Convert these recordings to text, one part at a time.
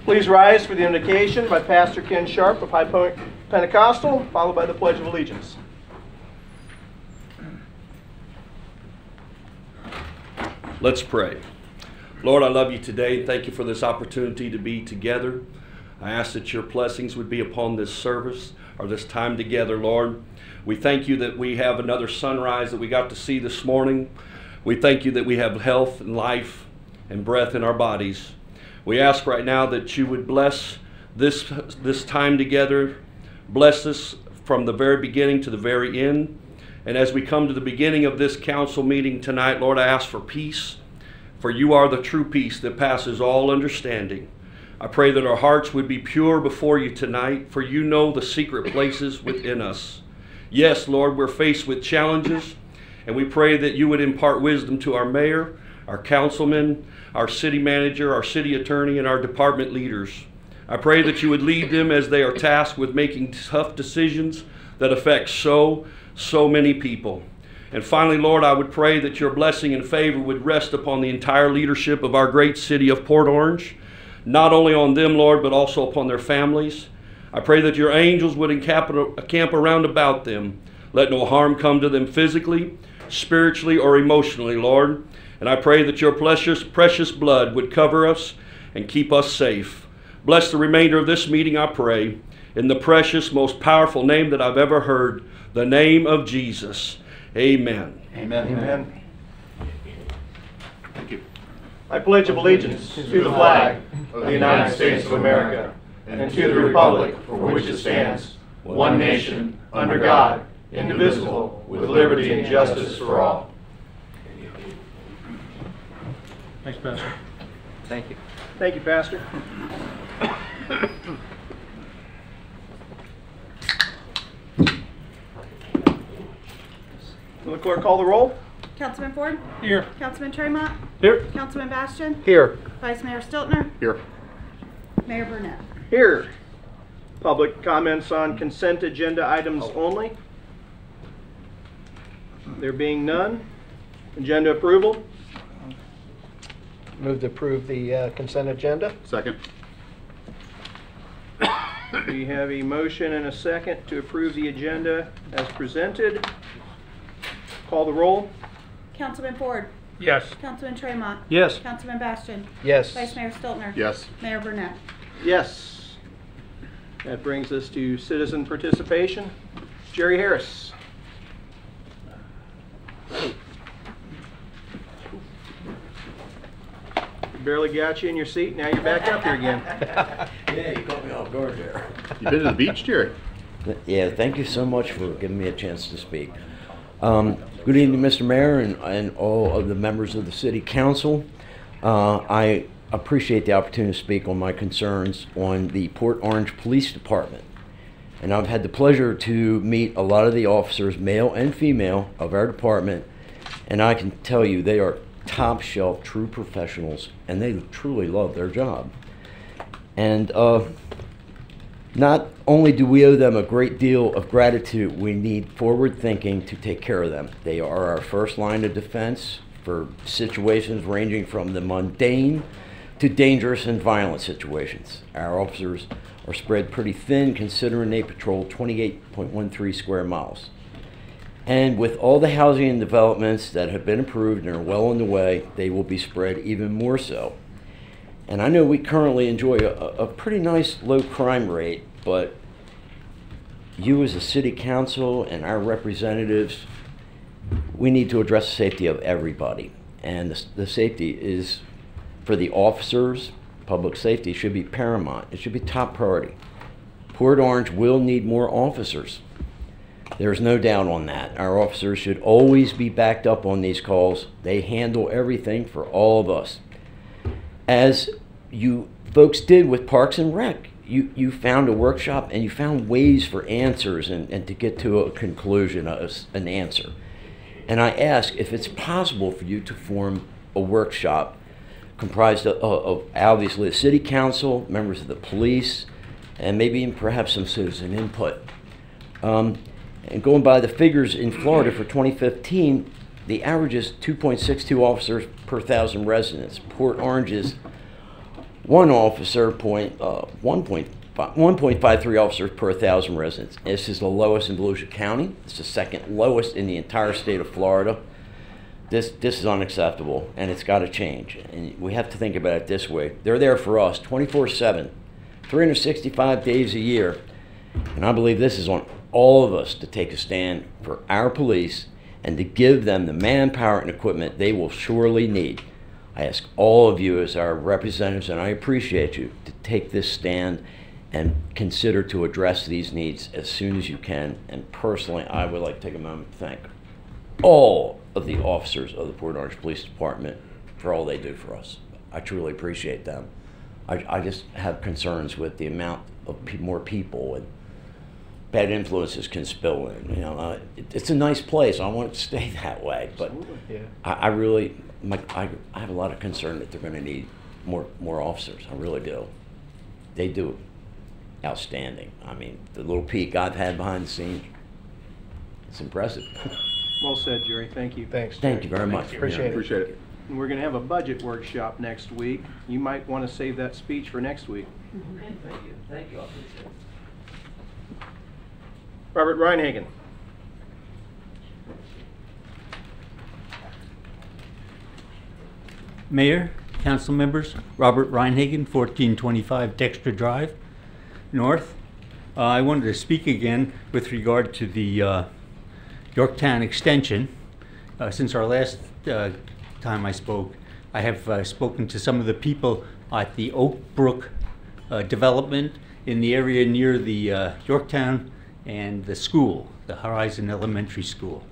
Please rise for the invocation by Pastor Ken Sharp of High Point Pentecostal, followed by the Pledge of Allegiance. Let's pray. Lord, I love you today. Thank you for this opportunity to be together. I ask that your blessings would be upon this service or this time together, Lord. We thank you that we have another sunrise that we got to see this morning. We thank you that we have health and life and breath in our bodies. We ask right now that you would bless this time together. Bless us from the very beginning to the very end. And as we come to the beginning of this council meeting tonight, Lord, I ask for peace, for you are the true peace that passes all understanding. I pray that our hearts would be pure before you tonight, for you know the secret places within us. Yes, Lord, we're faced with challenges, and we pray that you would impart wisdom to our mayor, our councilman, our city manager, our city attorney, and our department leaders. I pray that you would lead them as they are tasked with making tough decisions that affect so many people. And finally, Lord, I would pray that your blessing and favor would rest upon the entire leadership of our great city of Port Orange, not only on them, Lord, but also upon their families. I pray that your angels would encamp around about them. Let no harm come to them physically, spiritually, or emotionally, Lord. And I pray that your precious blood would cover us and keep us safe. Bless the remainder of this meeting, I pray, in the precious, most powerful name that I've ever heard, the name of Jesus. Amen. Amen. Amen. Thank you. I pledge of allegiance to the flag of the United States of America and to the republic for which it stands, one nation, under God, indivisible, with liberty and justice for all. Thanks, Pastor. Thank you. Thank you, Pastor. Will the clerk call the roll? Councilman Ford? Here. Councilman Tremont? Here. Councilman Bastian? Here. Vice Mayor Stiltner? Here. Mayor Burnett? Here. Public comments on consent agenda items only. There being none. Agenda approval. Move to approve the consent agenda. Second. We have a motion and a second to approve the agenda as presented. Call the roll. Councilman Ford? Yes. Councilman Tremont? Yes. Councilman Bastian? Yes. Vice Mayor Stiltner? Yes. Mayor Burnett? Yes. That brings us to citizen participation. Jerry Harris. Barely got you in your seat. Now you're back up here again. Yeah, you caught me off guard there. You been to the beach, Jerry? Yeah, thank you so much for giving me a chance to speak. Good evening, Mr. Mayor and all of the members of the City Council. I appreciate the opportunity to speak on my concerns on the Port Orange Police Department. And I've had the pleasure to meet a lot of the officers, male and female, of our department, and I can tell you they are top shelf true professionals, and they truly love their job. And not only do we owe them a great deal of gratitude, we need forward thinking to take care of them. They are our first line of defense for situations ranging from the mundane to dangerous and violent situations. Our officers are spread pretty thin considering they patrol 28.13 square miles. And with all the housing and developments that have been approved and are well on the way, they will be spread even more so. And I know we currently enjoy a pretty nice low crime rate, but you as a city council and our representatives, we need to address the safety of everybody. And the safety is, for the officers, public safety should be paramount. It should be top priority. Port Orange will need more officers. There's no doubt on that. Our officers should always be backed up on these calls. They handle everything for all of us. As you folks did with Parks and Rec, you found a workshop and you found ways for answers and to get to a conclusion, an answer. And I ask if it's possible for you to form a workshop comprised of obviously the city council, members of the police, and maybe even perhaps some citizen input. And going by the figures in Florida for 2015, the average is 2.62 officers per 1,000 residents. Port Orange is one officer 1.53 officers per 1,000 residents. This is the lowest in Volusia County. It's the second lowest in the entire state of Florida. This is unacceptable, and it's got to change. And we have to think about it this way. They're there for us 24/7, 365 days a year. And I believe this is on all of us to take a stand for our police and to give them the manpower and equipment they will surely need. I ask all of you as our representatives, and I appreciate you, to take this stand and consider to address these needs as soon as you can. And personally, I would like to take a moment to thank all of the officers of the Port Orange Police Department for all they do for us. I truly appreciate them. I just have concerns with the amount of more people and bad influences can spill in. You know, it's a nice place. I want it to stay that way, but Yeah. I really, I have a lot of concern that they're going to need more officers. I really do. They do outstanding. I mean, the little peek I've had behind the scenes, it's impressive. Well said, Jerry. Thank you. Thanks. Thank you very much. Appreciate it. Appreciate it. And we're going to have a budget workshop next week. You might want to save that speech for next week. Thank you. Thank you. Robert Reinhagen. Mayor, council members, Robert Reinhagen, 1425 Dexter Drive, North. I wanted to speak again with regard to the Yorktown extension. Since our last time I spoke, I have spoken to some of the people at the Oak Brook development in the area near the Yorktown and the school, the Horizon Elementary School.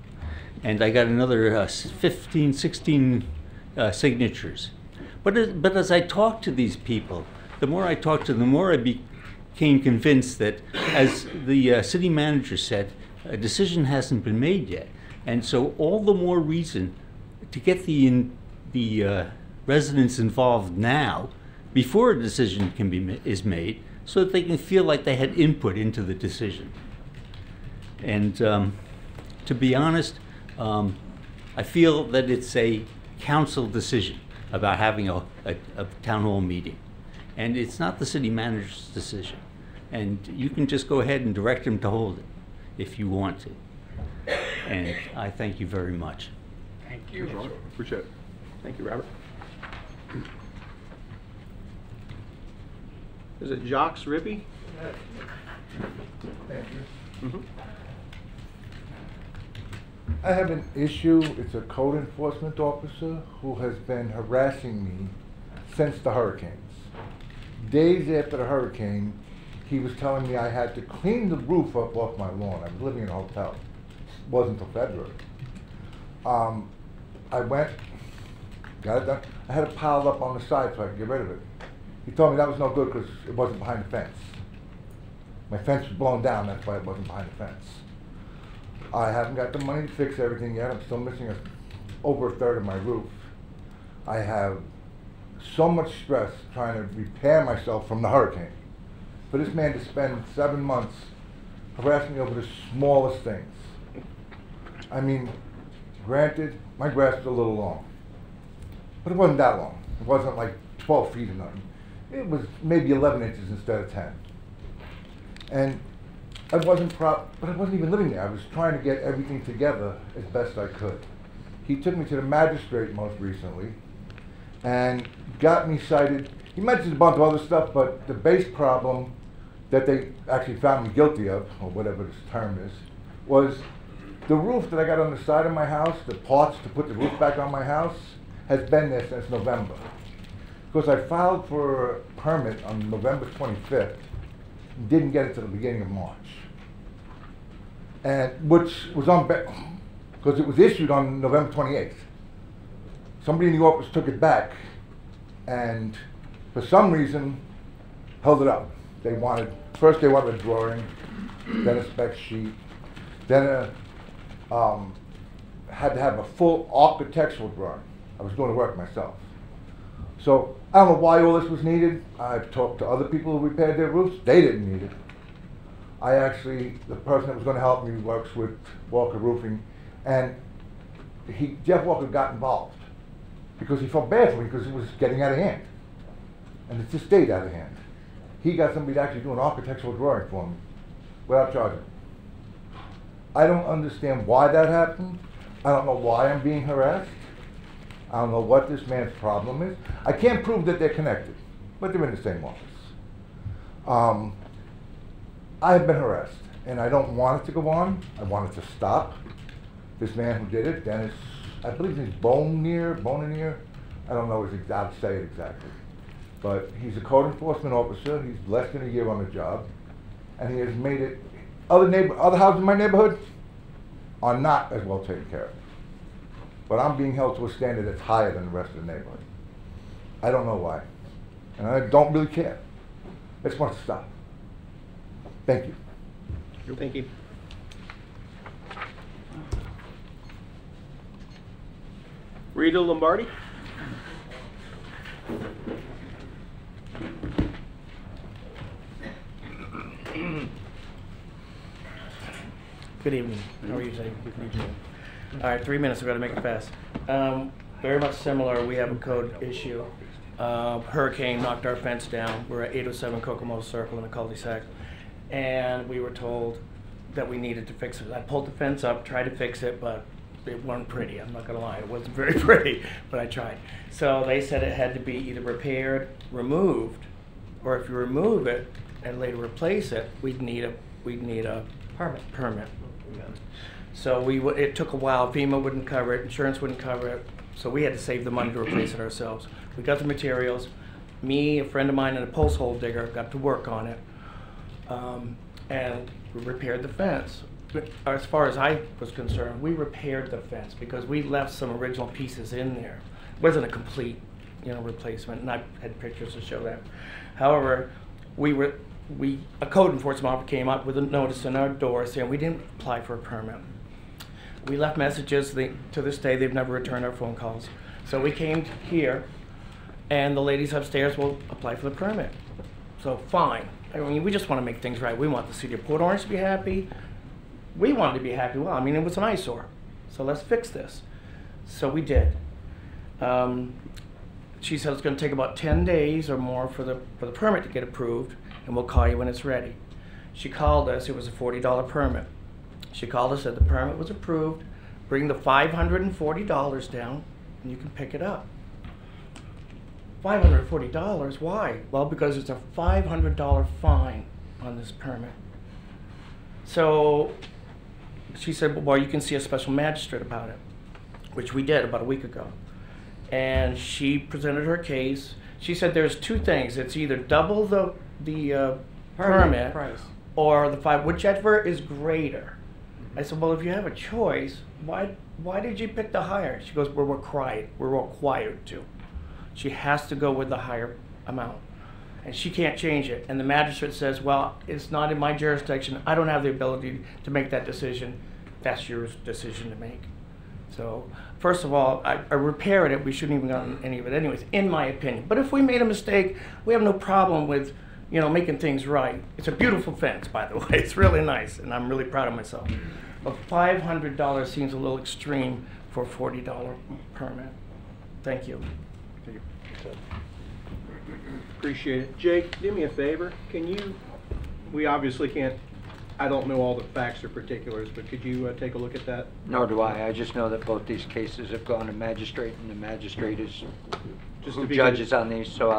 And I got another 15, 16 signatures. But as I talked to these people, the more I talked to them, the more I became convinced that, as the city manager said, a decision hasn't been made yet. And so all the more reason to get the residents involved now, before a decision is made, so that they can feel like they had input into the decision. And to be honest, I feel that it's a council decision about having a town hall meeting. And it's not the city manager's decision. And you can just go ahead and direct him to hold it if you want to. And I thank you very much. Thank you. Appreciate it. Thank you, Robert. Is it Jocks Rippey? Thank you. Mhm. I have an issue. It's a code enforcement officer who has been harassing me since the hurricanes. Days after the hurricane, he was telling me I had to clean the roof up off my lawn. I was living in a hotel. It wasn't until February. I went, got it done. I had it piled up on the side so I could get rid of it. He told me that was no good because it wasn't behind the fence. My fence was blown down, that's why it wasn't behind the fence. I haven't got the money to fix everything yet. I'm still missing over a third of my roof. I have so much stress trying to repair myself from the hurricane. For this man to spend 7 months harassing me over the smallest things. I mean, granted, my grass was a little long, but it wasn't that long. It wasn't like 12 feet or nothing. It was maybe 11 inches instead of 10. And I wasn't but I wasn't even living there. I was trying to get everything together as best I could. He took me to the magistrate most recently and got me cited. He mentioned a bunch of other stuff, but the base problem that they actually found me guilty of, or whatever this term is, was the roof that I got on the side of my house, the parts to put the roof back on my house, has been there since November. Because I filed for a permit on November 25th, didn't get it till the beginning of March. And which was on, because it was issued on November 28th. Somebody in the office took it back and for some reason held it up. They wanted, first they wanted a drawing, then a spec sheet, then had to have a full architectural drawing. I was doing the work myself. So I don't know why all this was needed. I've talked to other people who repaired their roofs. They didn't need it. The person that was going to help me works with Walker Roofing, and Jeff Walker got involved because he felt bad for me because it was getting out of hand. and it's just stayed out of hand. He got somebody to actually do an architectural drawing for me without charging. I don't understand why that happened. I don't know why I'm being harassed. I don't know what this man's problem is. I can't prove that they're connected, but they're in the same office. I have been harassed, and I don't want it to go on. I want it to stop. This man who did it, Dennis, I believe he's Bonnier. I don't know how to say it exactly. But he's a code enforcement officer. He's less than a year on the job. And he has made it, other houses in my neighborhood are not as well taken care of. But I'm being held to a standard that's higher than the rest of the neighborhood. I don't know why. And I don't really care. I just want it to stop. Thank you. Thank you. Rita Lombardi. Good evening. How are you today? All right, 3 minutes. We've got to make it fast. Very much similar. We have a code issue. Hurricane knocked our fence down. We're at 807 Kokomo Circle in the cul-de-sac, and we were told that we needed to fix it. I pulled the fence up, tried to fix it, but it wasn't pretty. I'm not gonna lie, it wasn't very pretty, but I tried. So they said it had to be either repaired, removed, or if you remove it and later replace it, we'd need a permit. So it took a while. FEMA wouldn't cover it, insurance wouldn't cover it, so we had to save the money to replace it ourselves. We got the materials. Me, a friend of mine, and a post hole digger got to work on it, and we repaired the fence. As far as I was concerned, we repaired the fence because we left some original pieces in there. It wasn't a complete, replacement, and I had pictures to show that. However, a code enforcement officer came up with a notice in our door saying we didn't apply for a permit. We left messages. To this day, they've never returned our phone calls. So we came here, and the ladies upstairs will apply for the permit. So fine. I mean, we just want to make things right. We want the city of Port Orange to be happy. We wanted to be happy. Well, I mean, it was an eyesore. So let's fix this. So we did. She said it's going to take about 10 days or more for the permit to get approved, and we'll call you when it's ready. She called us. It was a $40 permit. She called us, said the permit was approved. Bring the $540 down, and you can pick it up. $540? Why? Well, because it's a $500 fine on this permit. So she said, well, you can see a special magistrate about it, which we did about a week ago. And she presented her case. She said there's two things. It's either double the permit price or the whichever is greater. I said, well, if you have a choice, why did you pick the higher? She goes, we're required to. She has to go with the higher amount, and she can't change it. And the magistrate says, well, it's not in my jurisdiction. I don't have the ability to make that decision. That's your decision to make. So first of all, I repaired it. We shouldn't even gotten any of it anyways, in my opinion. But if we made a mistake, we have no problem with, making things right. It's a beautiful fence, by the way. It's really nice, and I'm really proud of myself. But $500 seems a little extreme for a $40 permit. Thank you. Appreciate it. Jake, do me a favor. We obviously can't, I don't know all the facts or particulars, but could you take a look at that? Nor do I. I just know that both these cases have gone to magistrate, and the magistrate is who judges on these. So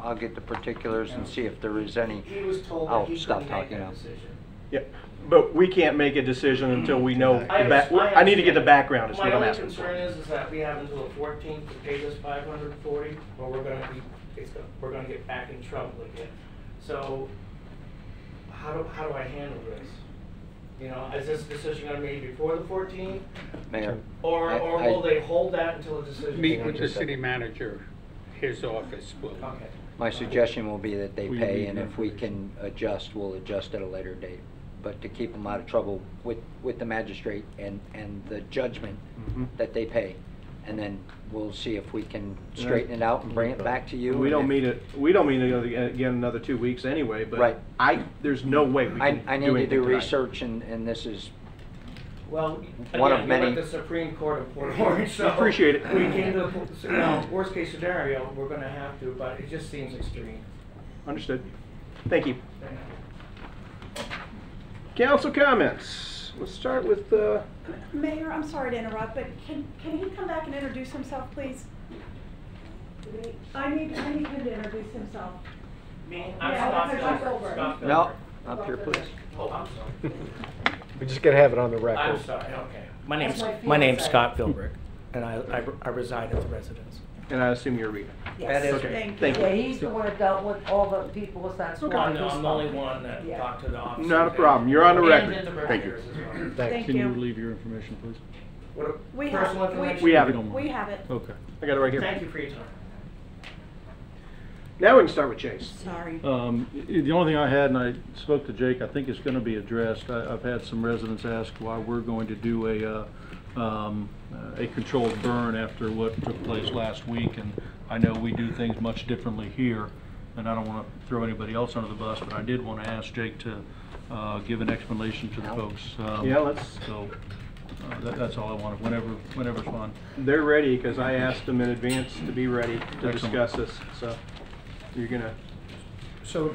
I'll get the particulars and see if there is any. He was told I'll that he stop couldn't make talking that now. decision. Yeah, but we can't make a decision until we know. I need to get the background. Is what I'm asking for. My only concern is that we have until the 14th to pay this $540, or we're going to get back in trouble again. So how do I handle this? Is this decision going to be made before the 14th? Mayor. Or will they hold that until a decision? Meet with the city manager, his office will. Okay. My suggestion will be that they pay, and if we can adjust, we'll adjust at a later date. But to keep them out of trouble with the magistrate and the judgment that they pay. And then we'll see if we can straighten it out and bring it back to you. We don't mean it again another 2 weeks anyway, but right. there's no way we can I need to do research, and this is Well, One of again, many. we're at the Supreme Court of Port Orange, so. Appreciate it. We came to, worst case scenario, we're gonna have to, but it just seems extreme. Understood. Thank you. Council comments. Let's start with, Mayor, I'm sorry to interrupt, but can he come back and introduce himself, please? I need him to introduce himself. Me? Yeah, Scott Scott Gilbert. Gilbert. Scott No, Gilbert. up here, please. Oh, I'm sorry. We just gotta have it on the record. I'm sorry, okay. My That's name's, my my name's fiance. Scott Philbrick, and I reside at the residence. and I assume you're Rita. That is- Okay, Thank you. thank you. Yeah, he's the one that dealt with all the people, that's why. I'm he's the only fine. one that Yeah. talked to the officer. Not a problem. You're on the And record. did the Thank you. repairs as well. Thank Can you you. leave your information, please? What, We personal have, information? We have If it. you don't mind. we have it. Okay. I got it right here. Thank you for your time. Now we can start with Chase. Sorry. The only thing I had, and I spoke to Jake, I think it's going to be addressed. I've had some residents ask why we're going to do a controlled burn after what took place last week, and I know we do things much differently here, and I don't want to throw anybody else under the bus, but I did want to ask Jake to give an explanation to the folks. Yeah, let's. So that's all I wanted. Whenever's fine. They're ready because I asked them in advance to be ready to Excellent. discuss this. So you're gonna. So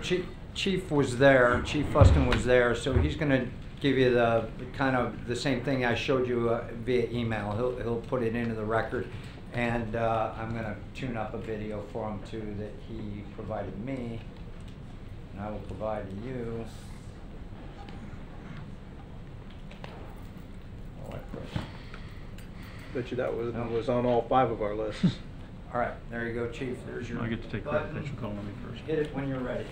Chief was there, Chief Fuston was there, so he's gonna give you the kind of the same thing I showed you via email. He'll put it into the record, and I'm gonna tune up a video for him too that he provided me, and I will provide to you. Oh, I pressed. Bet you that was on all 5 of our lists. All right, there you go, Chief. There's your I get to take button. credit. Thanks for calling me first. Hit it when you're ready.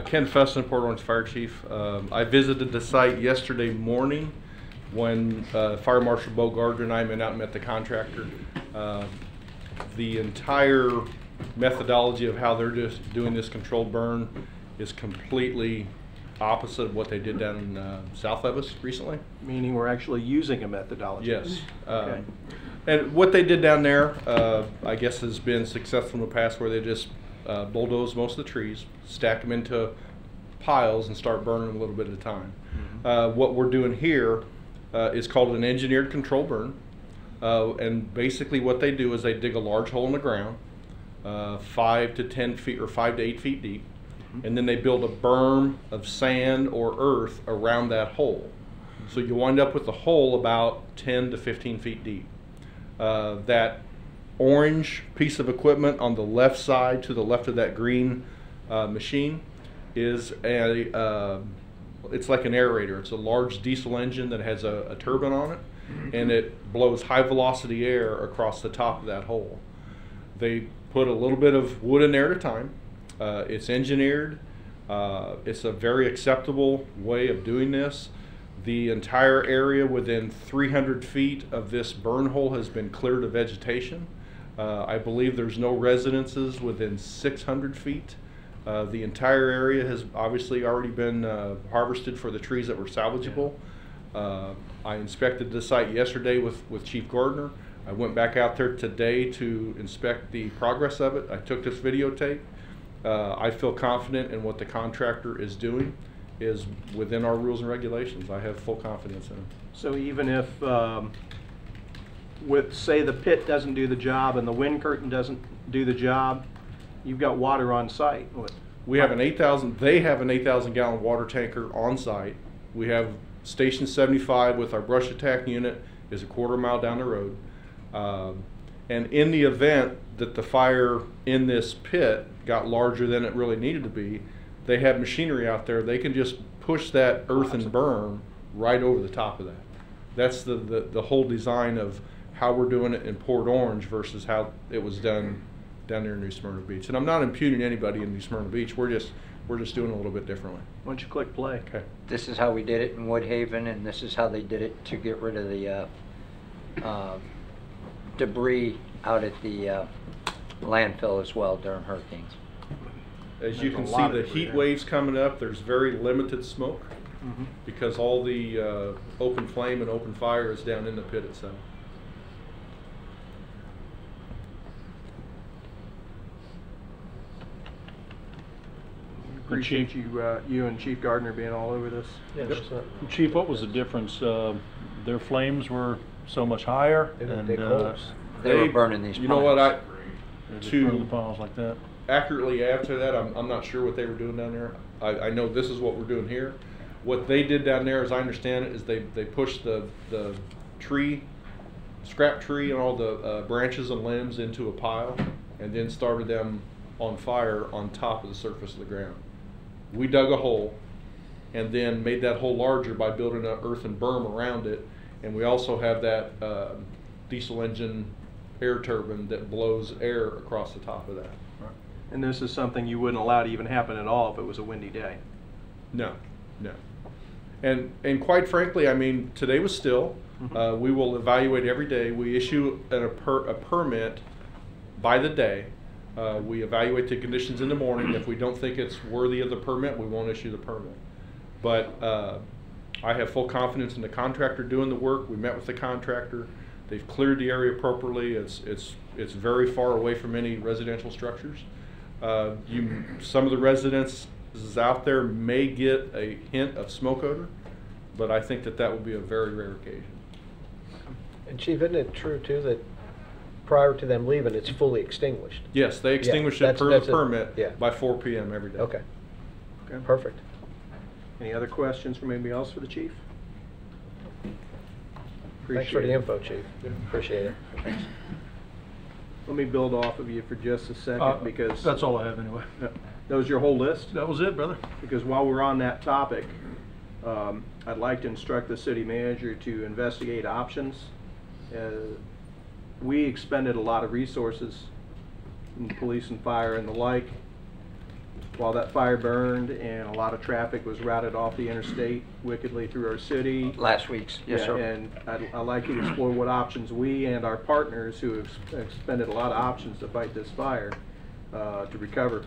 Ken Fuston, Port Orange Fire Chief. I visited the site yesterday morning when Fire Marshal Bo Gardner and I went out and met the contractor. The entire methodology of how they're just doing this controlled burn is completely opposite of what they did down in South Levis recently. Meaning we're actually using a methodology. Yes. Okay. And what they did down there, I guess, has been successful in the past, where they just bulldoze most of the trees, stack them into piles, and start burning them a little bit at a time. What we're doing here is called an engineered control burn. And basically what they do is they dig a large hole in the ground, 5 to 10 feet or 5 to 8 feet deep, and then they build a berm of sand or earth around that hole. So you wind up with a hole about 10 to 15 feet deep. That orange piece of equipment on the left side, to the left of that green machine, is it's like an aerator. It's a large diesel engine that has a turbine on it, and it blows high velocity air across the top of that hole. They put a little bit of wood in there at a time. It's engineered. It's a very acceptable way of doing this. The entire area within 300 feet of this burn hole has been cleared of vegetation. I believe there's no residences within 600 feet. The entire area has obviously already been harvested for the trees that were salvageable. I inspected the site yesterday with Chief Gardner. I went back out there today to inspect the progress of it. I took this videotape. I feel confident in what the contractor is doing is within our rules and regulations. I have full confidence in them. So even if, say the pit doesn't do the job and the wind curtain doesn't do the job, you've got water on site. We have they have an 8,000 gallon water tanker on site. We have Station 75 with our brush attack unit is a quarter mile down the road. And in the event that the fire in this pit got larger than it really needed to be, they have machinery out there. They can just push that earthen berm right over the top of that. That's the whole design of how we're doing it in Port Orange versus how it was done down there in New Smyrna Beach. And I'm not impugning anybody in New Smyrna Beach. We're just doing it a little bit differently. Why don't you click play? Okay. This is how we did it in Woodhaven, and this is how they did it to get rid of the debris out at the landfill as well during hurricanes. As you can see, the heat waves coming up, there's very limited smoke because all the open flame and open fire is down in the pit itself. Appreciate you and Chief Gardner being all over this. Chief, what was the difference their flames were so much higher. They didn't and dig holes. They were burning these You know what, piles. they just to burned the piles like that. accurately answer that, I'm not sure what they were doing down there. I know this is what we're doing here. What they did down there, as I understand it, is they pushed the tree, scrap tree and all the branches and limbs into a pile and then started them on fire on top of the surface of the ground. We dug a hole and then made that hole larger by building an earthen berm around it. And we also have that diesel engine air turbine that blows air across the top of that. And this is something you wouldn't allow to even happen at all if it was a windy day. No, no. And quite frankly, I mean, today was still. We will evaluate every day. We issue a permit by the day. We evaluate the conditions in the morning. If we don't think it's worthy of the permit, we won't issue the permit. But I have full confidence in the contractor doing the work. We met with the contractor. They've cleared the area appropriately. It's very far away from any residential structures. Some of the residents out there may get a hint of smoke odor, but I think that will be a very rare occasion. And Chief, isn't it true too that prior to them leaving, it's fully extinguished? Yes, they extinguish it per the permit by 4 p.m. every day. Okay. Perfect. Any other questions from anybody else for the chief? Thanks for the info, Chief. Appreciate it. Let me build off of you for just a second because That's all I have anyway. that was your whole list? That was it, brother. Because while we're on that topic, I'd like to instruct the city manager to investigate options. We expended a lot of resources in police and fire and the like while that fire burned, and a lot of traffic was routed off the interstate wickedly through our city. Last week's, yes, Yeah, sir. And I'd like you to explore what options we and our partners who have expended a lot of options to fight this fire to recover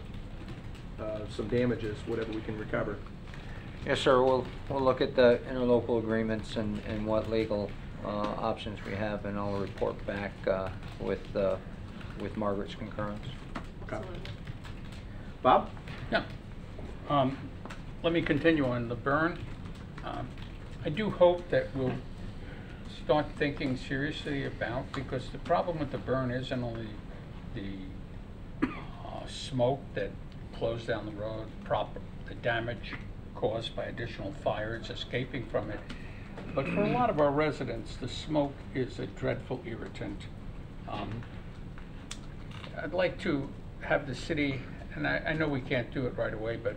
some damages, whatever we can recover. Yes, sir. We'll look at the interlocal agreements and what legal options we have, and I'll report back with Margaret's concurrence. Okay. Bob? Yeah. Let me continue on the burn. I do hope that we'll start thinking seriously about, because the problem with the burn isn't only the smoke that flows down the road, the damage caused by additional fires escaping from it, but for a lot of our residents, the smoke is a dreadful irritant. I'd like to have the city, and I know we can't do it right away, but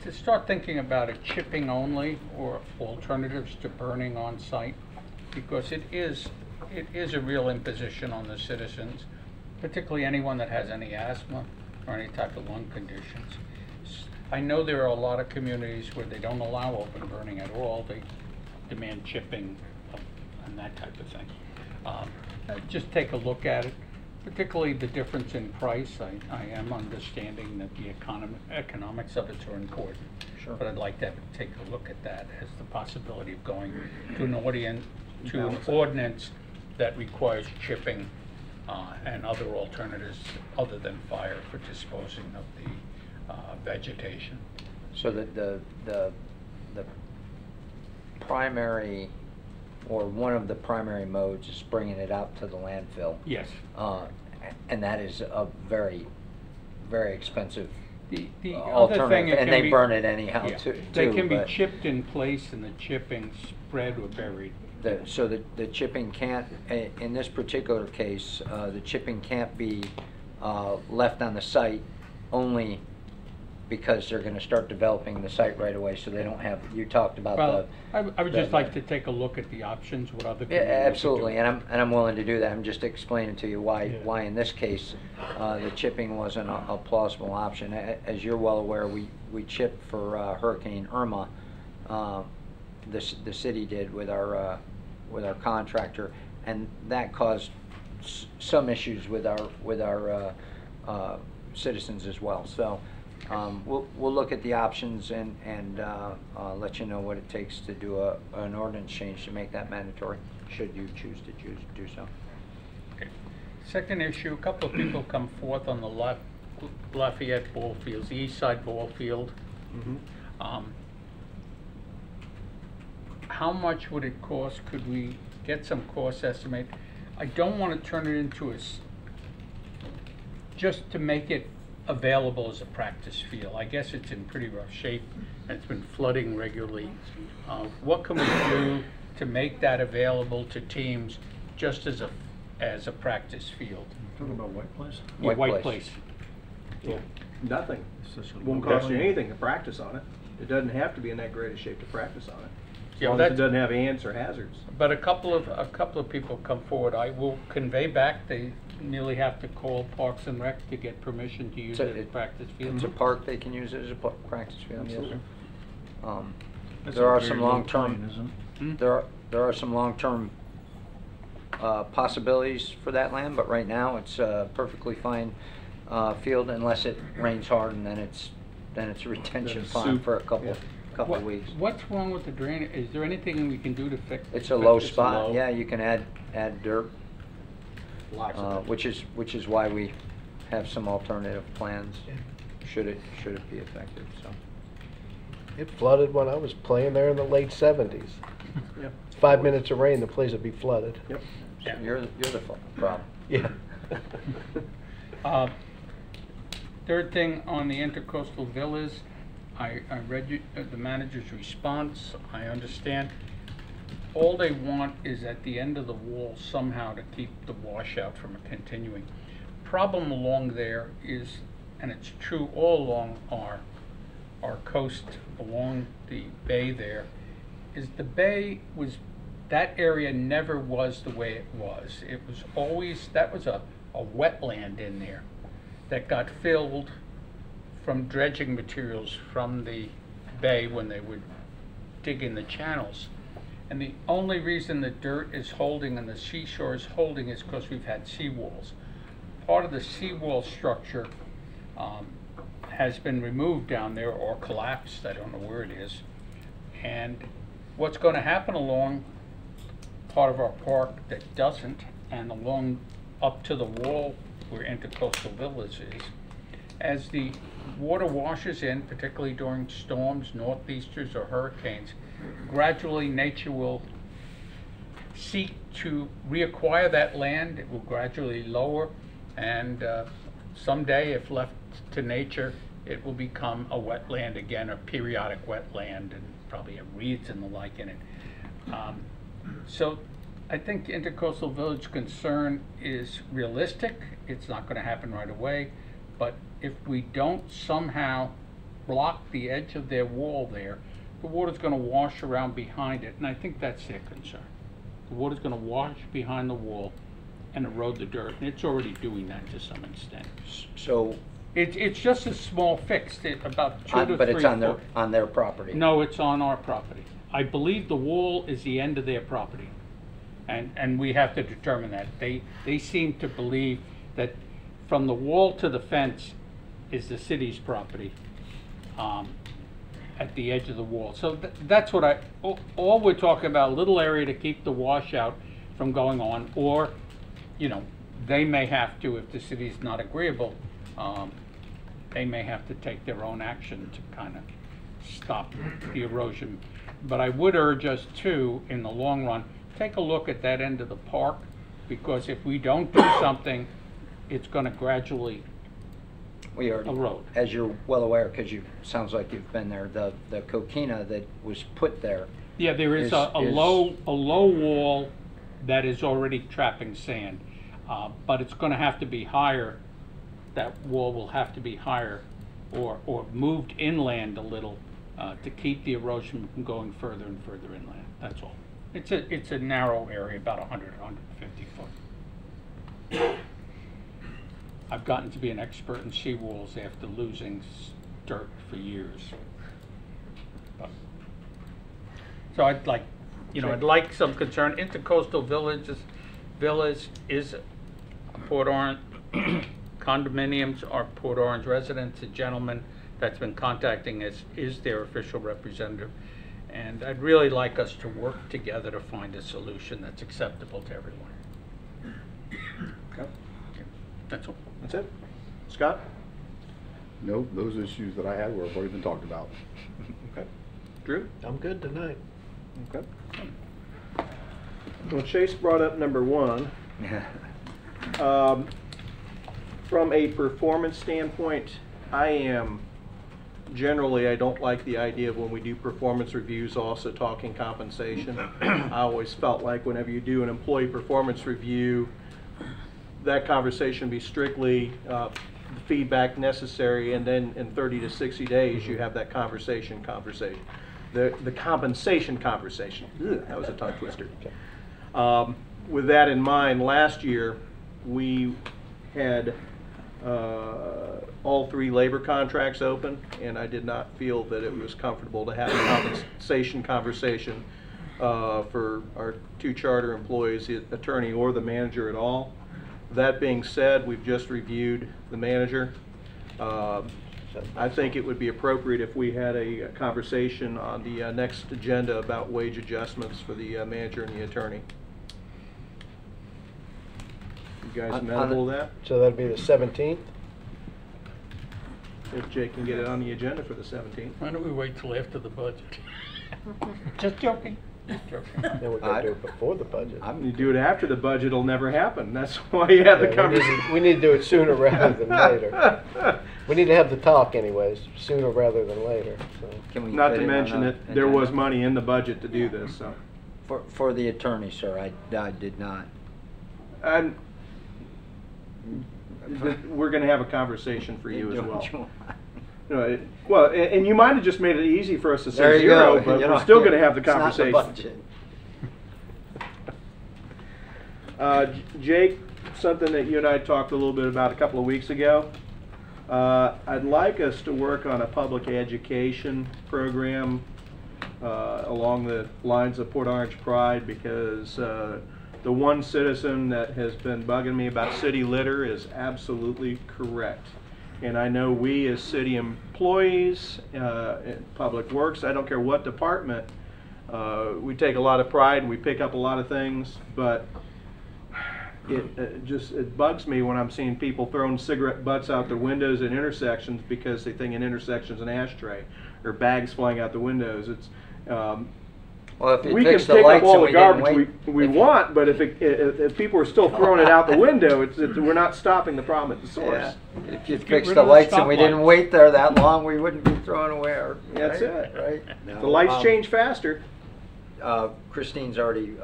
to start thinking about a chipping only or alternatives to burning on site, because it is a real imposition on the citizens, particularly anyone that has any asthma or any type of lung conditions. I know there are a lot of communities where they don't allow open burning at all. They demand chipping and that type of thing. Just take a look at it, particularly the difference in price. I am understanding that the economics of it are important. Sure. But I'd like to take a look at that as the possibility of going to an ordinance that requires chipping and other alternatives other than fire for disposing of the vegetation. So that the primary, or one of the primary modes, is bringing it out to the landfill. Yes. And that is a very, very expensive The alternative, other thing, and they burn it anyhow too. They can be chipped in place and the chipping spread or buried. So the chipping can't, in this particular case, the chipping can't be left on the site only because they're going to start developing the site right away, so they don't have, you talked about well, I would just like to take a look at the options, what other communities Yeah, are absolutely, doing. and I'm willing to do that. I'm just explaining to you why in this case the chipping wasn't a plausible option. As you're well aware, we chipped for Hurricane Irma. The city did with our contractor, and that caused some issues with our citizens as well. So we'll look at the options and let you know what it takes to do an ordinance change to make that mandatory, should you choose to do so. Okay. Second issue, a couple of people come forth on the Lafayette ball fields, the east side ball field. Mm-hmm. how much would it cost? Could we get some cost estimate? I don't want to turn it into just to make it available as a practice field. I guess it's in pretty rough shape and it's been flooding regularly. What can we do to make that available to teams just as a practice field? Talking about White Place? Yeah, White Place. Yeah. Nothing. Won't cost you anything to practice on it. It doesn't have to be in that great a shape to practice on it. As long as it doesn't have ants or hazards. But a couple of people come forward. I will convey back. They nearly have to call Parks and Rec to get permission to use it as a practice field. It's a park. They can use it as a practice field. Absolutely. Yes. There are some long-term. There are some long-term possibilities for that land, but right now it's a perfectly fine field unless it rains hard, and then it's a retention pond for a couple of weeks. What's wrong with the drain? Is there anything we can do to fix it? It's a low spot. Yeah, you can add dirt, which is why we have some alternative plans. Should it be effective? So it flooded when I was playing there in the late '70s. Yep. 5 minutes of rain, the place would be flooded. Yep. So you're the problem. Yeah. Third thing on the intercoastal villas, I read the manager's response. I understand. All they want is at the end of the wall somehow to keep the washout from continuing. Problem along there is, and it's true all along our coast, along the bay there, is the bay was, that area never was the way it was. It was always, that was a wetland in there that got filled from dredging materials from the bay when they would dig in the channels. And the only reason the dirt is holding and the seashore is holding is because we've had seawalls. Part of the seawall structure has been removed down there or collapsed, I don't know where it is. And what's going to happen along part of our park that doesn't, and along up to the wall where Intercoastal Villas is, as the water washes in, particularly during storms, northeasters, or hurricanes, gradually nature will seek to reacquire that land. It will gradually lower, and someday, if left to nature, it will become a wetland again, a periodic wetland, and probably have reeds and the like in it. So I think the Intercoastal Village concern is realistic. It's not going to happen right away, but if we don't somehow block the edge of their wall there, the water's going to wash around behind it, and I think that's their concern. The water's going to wash behind the wall and erode the dirt, and it's already doing that to some extent. So it's just a small fix, about 2 to 3 but it's foot. on their property. No, it's on our property. I believe the wall is the end of their property, and we have to determine that. They seem to believe that from the wall to the fence is the city's property at the edge of the wall. So that's what all we're talking about, a little area to keep the washout from going on, or, you know, they may have to, if the city's not agreeable, they may have to take their own action to kind of stop the erosion. But I would urge us to, in the long run, take a look at that end of the park, because if we don't do something, it's going to gradually erode. As you're well aware, because sounds like you've been there, the coquina that was put there. Yeah, there is a low wall that is already trapping sand, but it's going to have to be higher. That wall will have to be higher, or moved inland a little to keep the erosion from going further and further inland. That's all. It's a narrow area, about 100, 150 foot. I've gotten to be an expert in seawalls after losing dirt for years. So I'd like, I'd like some concern. Intercoastal Villas is Port Orange. Condominiums are Port Orange residents. A gentleman that's been contacting us is their official representative. And I'd really like us to work together to find a solution that's acceptable to everyone. Okay. That's all. That's it. Scott? No, those issues that I had were already been talked about. Okay. Drew? I'm good tonight. Okay. Well, Chase brought up number one. From a performance standpoint, I don't like the idea of when we do performance reviews also talking compensation. I always felt like whenever you do an employee performance review, that conversation be strictly feedback necessary, and then in 30 to 60 days you have that conversation. The compensation conversation. Ugh, that was a tongue twister. With that in mind, last year we had all 3 labor contracts open, and I did not feel that it was comfortable to have a compensation conversation for our 2 charter employees, the attorney or the manager at all. That being said, we've just reviewed the manager. I think it would be appropriate if we had a conversation on the next agenda about wage adjustments for the manager and the attorney. You guys amenable to that? So that'd be the 17th? If Jake can get it on the agenda for the 17th. Why don't we wait till after the budget? Just joking. Just joking. Then we're going to do it before the budget. You do it after the budget, it'll never happen. That's why you have the conversation. We need to do it sooner rather than later. We need to have the talk anyways, sooner rather than later. So. Can we Not fit to it mention on that a there was agenda? money in the budget to do this. So. For the attorney, sir, I did not. And we're going to have a conversation for you as well. Well, and you might have just made it easy for us to say zero, but we're still going to have the conversation. Jake, something that you and I talked a little bit about a couple of weeks ago. I'd like us to work on a public education program along the lines of Port Orange Pride, because the one citizen that has been bugging me about city litter is absolutely correct. And I know we as city employees, in Public Works, I don't care what department, we take a lot of pride and we pick up a lot of things, but it bugs me when I'm seeing people throwing cigarette butts out their windows at intersections because they think an intersection's an ashtray, or bags flying out the windows. It's well, if we can pick up all the garbage we want, but if people are still throwing it out the window, we're not stopping the problem at the source. Yeah. If you fixed the lights and we didn't wait there that long, we wouldn't be throwing away our. That's it. Right. No, the lights change faster. Christine's already,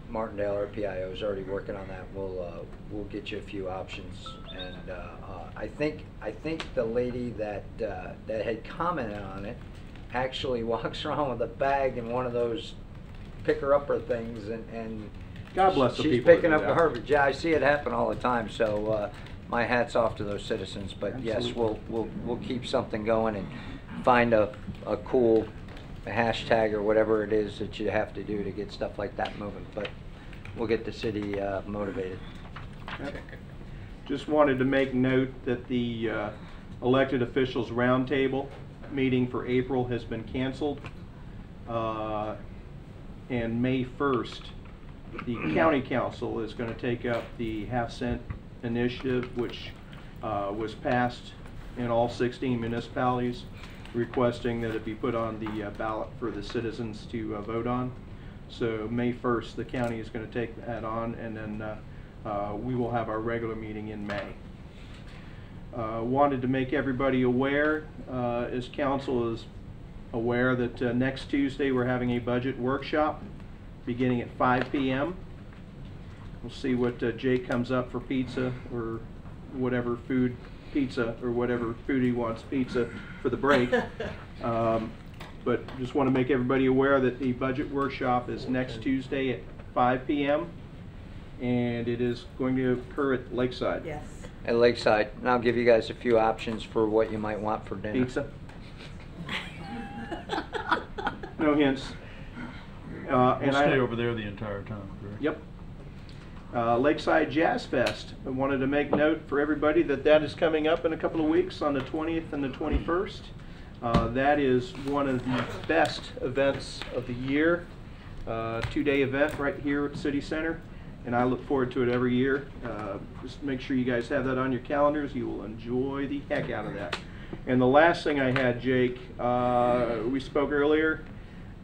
Martindale, our PIO, is already working on that. We'll get you a few options, and I think the lady that had commented on it actually walks around with a bag and one of those picker-upper things, and God bless the she's people picking that up do that. garbage. Yeah, I see it happen all the time. So my hat's off to those citizens. But Absolutely. yes, we'll keep something going and find a cool hashtag or whatever it is that you have to do to get stuff like that moving. But we'll get the city motivated. Yep. Just wanted to make note that the elected officials roundtable meeting for April has been canceled, and May 1st the county council is going to take up the half-cent initiative, which was passed in all 16 municipalities, requesting that it be put on the ballot for the citizens to vote on. So May 1st the county is going to take that on, and then we will have our regular meeting in May. Wanted to make everybody aware, as council is aware, that next Tuesday we're having a budget workshop beginning at 5 p.m. We'll see what Jake comes up for pizza or whatever food, pizza or whatever food he wants, pizza for the break. But just want to make everybody aware that the budget workshop is next Tuesday at 5 p.m. and it is going to occur at Lakeside. Yes. At Lakeside, and I'll give you guys a few options for what you might want for dinner. Pizza. No hints. We'll stay over there the entire time, correct? Yep. Lakeside Jazz Fest. I wanted to make note for everybody that that is coming up in a couple of weeks on the 20th and the 21st. That is one of the best events of the year. 2-day event right here at City Center, and I look forward to it every year. Just make sure you guys have that on your calendars. You will enjoy the heck out of that. And the last thing I had, Jake, we spoke earlier.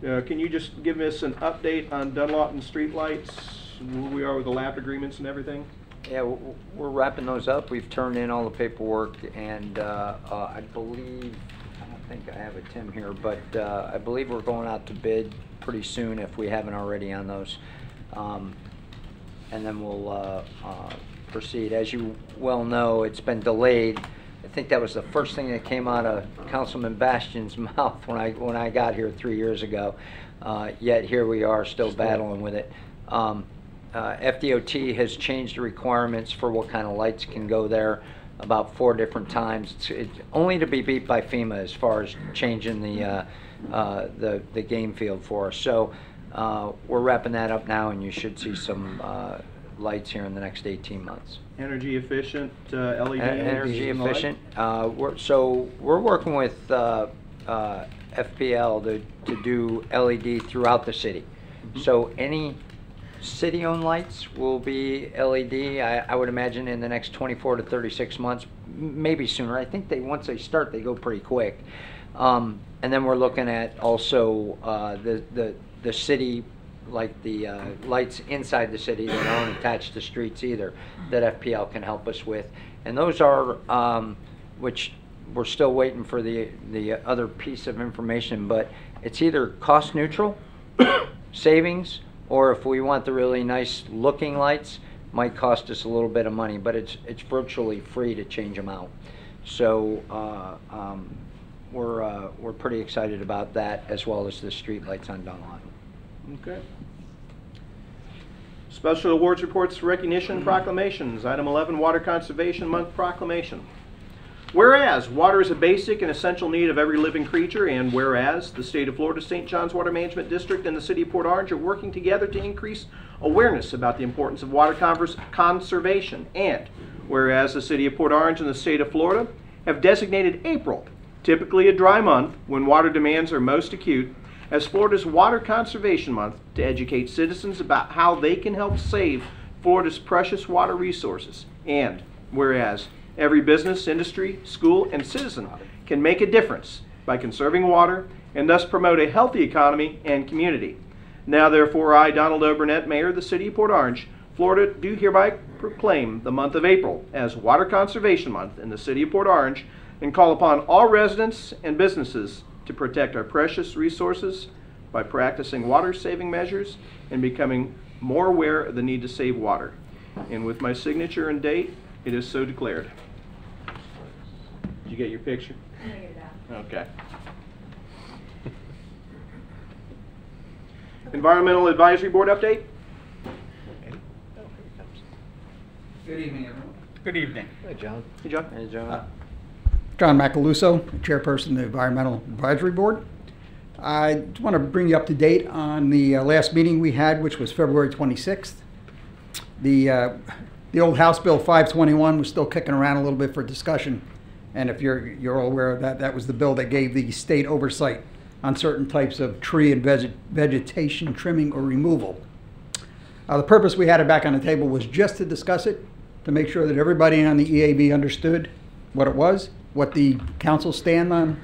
Can you just give us an update on Dunlawton streetlights? where we are with the lab agreements and everything? Yeah, we're wrapping those up. We've turned in all the paperwork, and I believe, I don't think I have a Tim here, but I believe we're going out to bid pretty soon if we haven't already on those. And then we'll proceed. As you well know, it's been delayed. I think that was the first thing that came out of Councilman Bastian's mouth when I got here 3 years ago. Yet here we are still battling with it. FDOT has changed the requirements for what kind of lights can go there about 4 different times. It's only to be beat by FEMA as far as changing the game field for us. So we're wrapping that up now, and you should see some lights here in the next 18 months. Energy efficient, LED. Energy efficient. We're working with FPL to do LED throughout the city. So any city-owned lights will be LED, I would imagine, in the next 24 to 36 months, maybe sooner. I think once they start, they go pretty quick. And then we're looking at also the city, like the lights inside the city that aren't attached to streets either, that FPL can help us with. And those are, which we're still waiting for the other piece of information, but it's either cost neutral, savings, or if we want the really nice looking lights, might cost us a little bit of money, but it's virtually free to change them out. So we're pretty excited about that, as well as the street lights on Dunlop. Okay. Special awards reports, recognition, proclamations. Item 11, Water Conservation Month proclamation. Whereas water is a basic and essential need of every living creature, and whereas the state of Florida, St. John's Water Management District, and the city of Port Orange are working together to increase awareness about the importance of water conservation, and whereas the city of Port Orange and the state of Florida have designated April, typically a dry month when water demands are most acute, as Florida's Water Conservation Month to educate citizens about how they can help save Florida's precious water resources, and whereas every business, industry, school, and citizen can make a difference by conserving water and thus promote a healthy economy and community. Now, therefore, I, Donald O. Burnett, Mayor of the City of Port Orange, Florida, do hereby proclaim the month of April as Water Conservation Month in the City of Port Orange and call upon all residents and businesses to protect our precious resources by practicing water-saving measures and becoming more aware of the need to save water. And with my signature and date, it is so declared. Did you get your picture? I'm gonna get it out. Okay. Environmental Advisory Board update? Good evening, everyone. Good evening. Hey, John. Hey, John. Hey, John. John Macaluso, Chairperson of the Environmental Advisory Board. I just want to bring you up to date on the last meeting we had, which was February 26th. The old House Bill 521 was still kicking around a little bit for discussion. And if you're all aware of that, that was the bill that gave the state oversight on certain types of tree and vegetation trimming or removal. The purpose we had it back on the table was just to discuss it, to make sure that everybody on the EAB understood what it was, what the council stand on,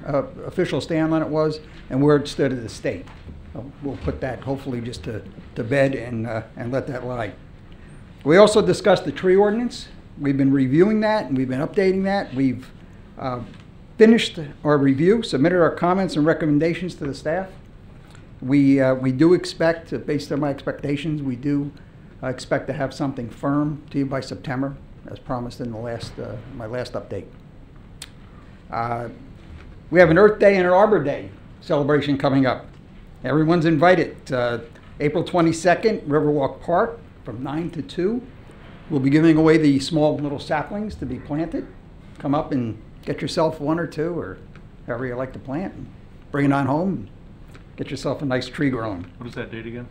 official stand on it was, and where it stood at the state. We'll put that hopefully just to bed and let that lie. We also discussed the tree ordinance. We've been reviewing that and we've been updating that. We've finished our review, submitted our comments and recommendations to the staff. We do expect, based on my expectations, we do expect to have something firm to you by September, as promised in the my last update. We have an Earth Day and an Arbor Day celebration coming up. Everyone's invited. April 22nd, Riverwalk Park from 9 to 2. We'll be giving away the small little saplings to be planted. Come up and get yourself 1 or 2 or however you like to plant. And bring it on home and get yourself a nice tree growing. What is that date again?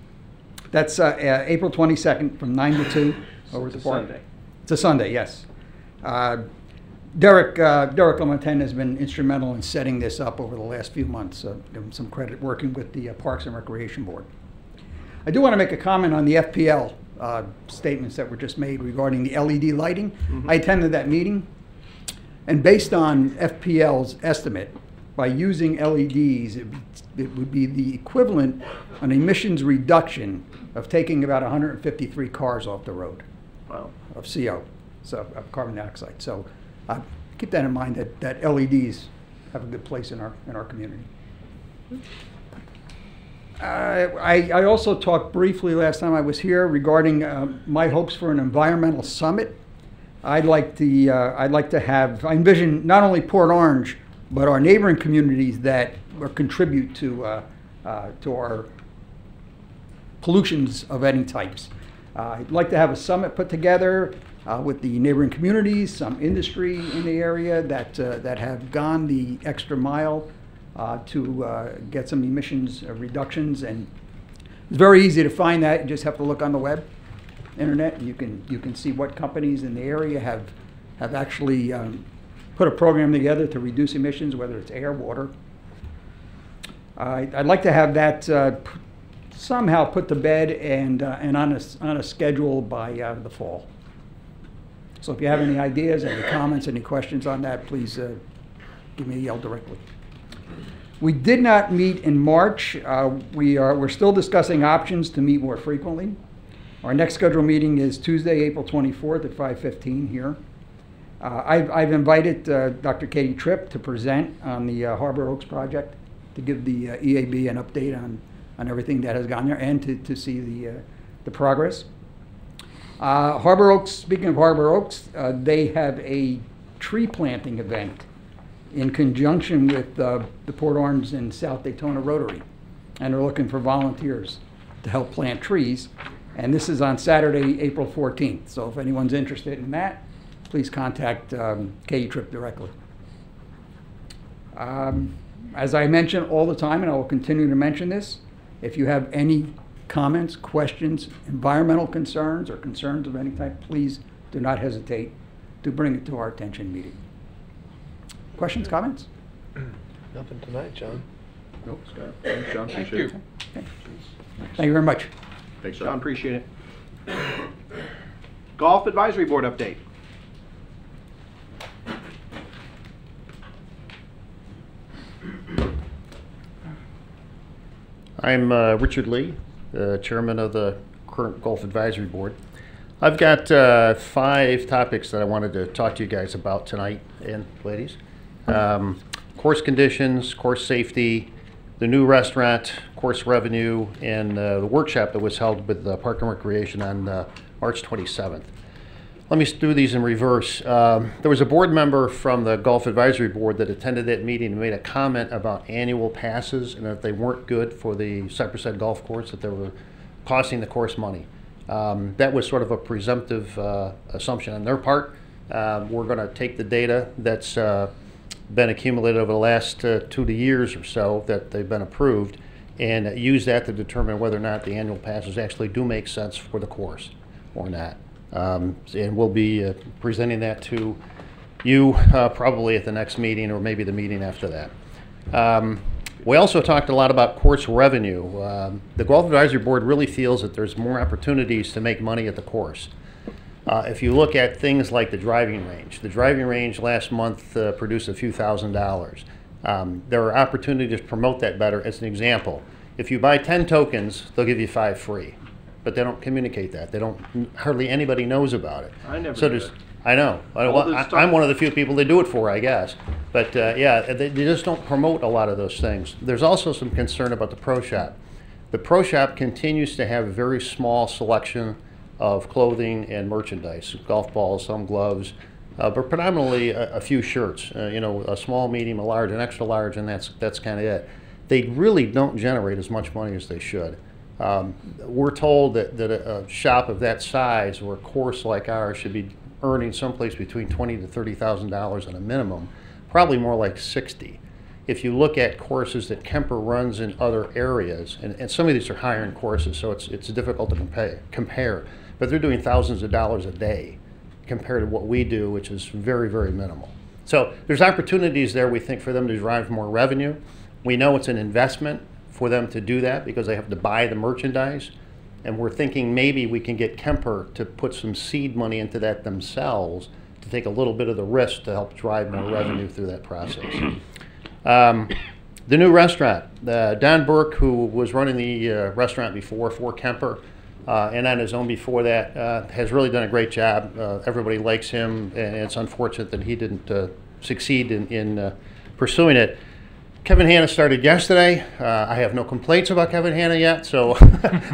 That's April 22nd from 9 to 2 over at the park. Sunday. It's a Sunday, yes. Derek Lamontagne has been instrumental in setting this up over the last few months. Give him some credit working with the Parks and Recreation Board. I do want to make a comment on the FPL statements that were just made regarding the LED lighting. I attended that meeting, and based on FPL's estimate, by using LEDs, it would it would be the equivalent, an emissions reduction of taking about 153 cars off the road. Wow. Of CO, so of carbon dioxide. So keep that in mind, that LEDs have a good place in our community. I also talked briefly last time I was here regarding my hopes for an environmental summit. I envision not only Port Orange, but our neighboring communities that contribute to our pollutions of any types. I'd like to have a summit put together with the neighboring communities, some industry in the area that have gone the extra mile to get some emissions reductions. And it's very easy to find that. You just have to look on the internet, and you can see what companies in the area have actually put a program together to reduce emissions, whether it's air, water. I'd like to have that somehow put to bed and on a schedule by the fall. So if you have any ideas, any comments, any questions on that, please give me a yell directly. We did not meet in March. We're still discussing options to meet more frequently. Our next scheduled meeting is Tuesday, April 24th at 5:15 here. I've invited Dr. Katie Tripp to present on the Harbor Oaks project, to give the EAB an update on everything that has gone there, and to see the progress. Harbor Oaks, speaking of Harbor Oaks, they have a tree planting event in conjunction with the Port Orange and South Daytona Rotary, and they're looking for volunteers to help plant trees. And this is on Saturday, April 14th. So if anyone's interested in that, please contact Katie Tripp directly. As I mention all the time, and I will continue to mention this, if you have any comments, questions, environmental concerns, or concerns of any type, please do not hesitate to bring it to our attention meeting. Questions, comments? Nothing tonight, John. Nope, Scott. Thanks, John. Thank Appreciate you. it. Thank you very much. Thanks, John, appreciate it. Golf Advisory Board update. I'm Richard Lee, chairman of the current Golf Advisory Board. I've got 5 topics that I wanted to talk to you guys about tonight, and ladies. Course conditions, course safety, the new restaurant, course revenue, and the workshop that was held with Park and Recreation on March 27th. Let me do these in reverse. There was a board member from the Golf Advisory Board that attended that meeting and made a comment about annual passes, and that they weren't good for the Cypress Head Golf Course, that they were costing the course money. That was sort of a presumptive assumption on their part. We're going to take the data that's been accumulated over the last 2 years or so that they've been approved, and use that to determine whether or not the annual passes actually do make sense for the course or not. And we'll be presenting that to you probably at the next meeting, or maybe the meeting after that. We also talked a lot about course revenue. The Golf Advisory Board really feels that there's more opportunities to make money at the course. If you look at things like the driving range last month produced a few $1,000s. There are opportunities to promote that better. As an example, if you buy 10 tokens, they'll give you 5 free. But they don't communicate that. Hardly anybody knows about it. I never so did. I know. I'm one of the few people they do it for, I guess. But yeah, they just don't promote a lot of those things. There's also some concern about the Pro Shop. The Pro Shop continues to have a very small selection of clothing and merchandise, golf balls, some gloves, but predominantly a few shirts. A small, medium, a large, an extra large, and that's kind of it. They really don't generate as much money as they should. We're told that a shop of that size or a course like ours should be earning someplace between $20,000 to $30,000 at a minimum, probably more like 60. If you look at courses that Kemper runs in other areas, and some of these are higher-end courses, so it's difficult to compare, but they're doing thousands of dollars a day compared to what we do, which is very, very minimal. So there's opportunities there, we think, for them to drive more revenue. We know it's an investment for them to do that because they have to buy the merchandise, and we're thinking maybe we can get Kemper to put some seed money into that themselves to take a little bit of the risk to help drive more revenue through that process. The new restaurant, Don Burke, who was running the restaurant before for Kemper, and on his own before that, has really done a great job. Everybody likes him, and it's unfortunate that he didn't succeed in pursuing it. Kevin Hanna started yesterday. I have no complaints about Kevin Hanna yet, so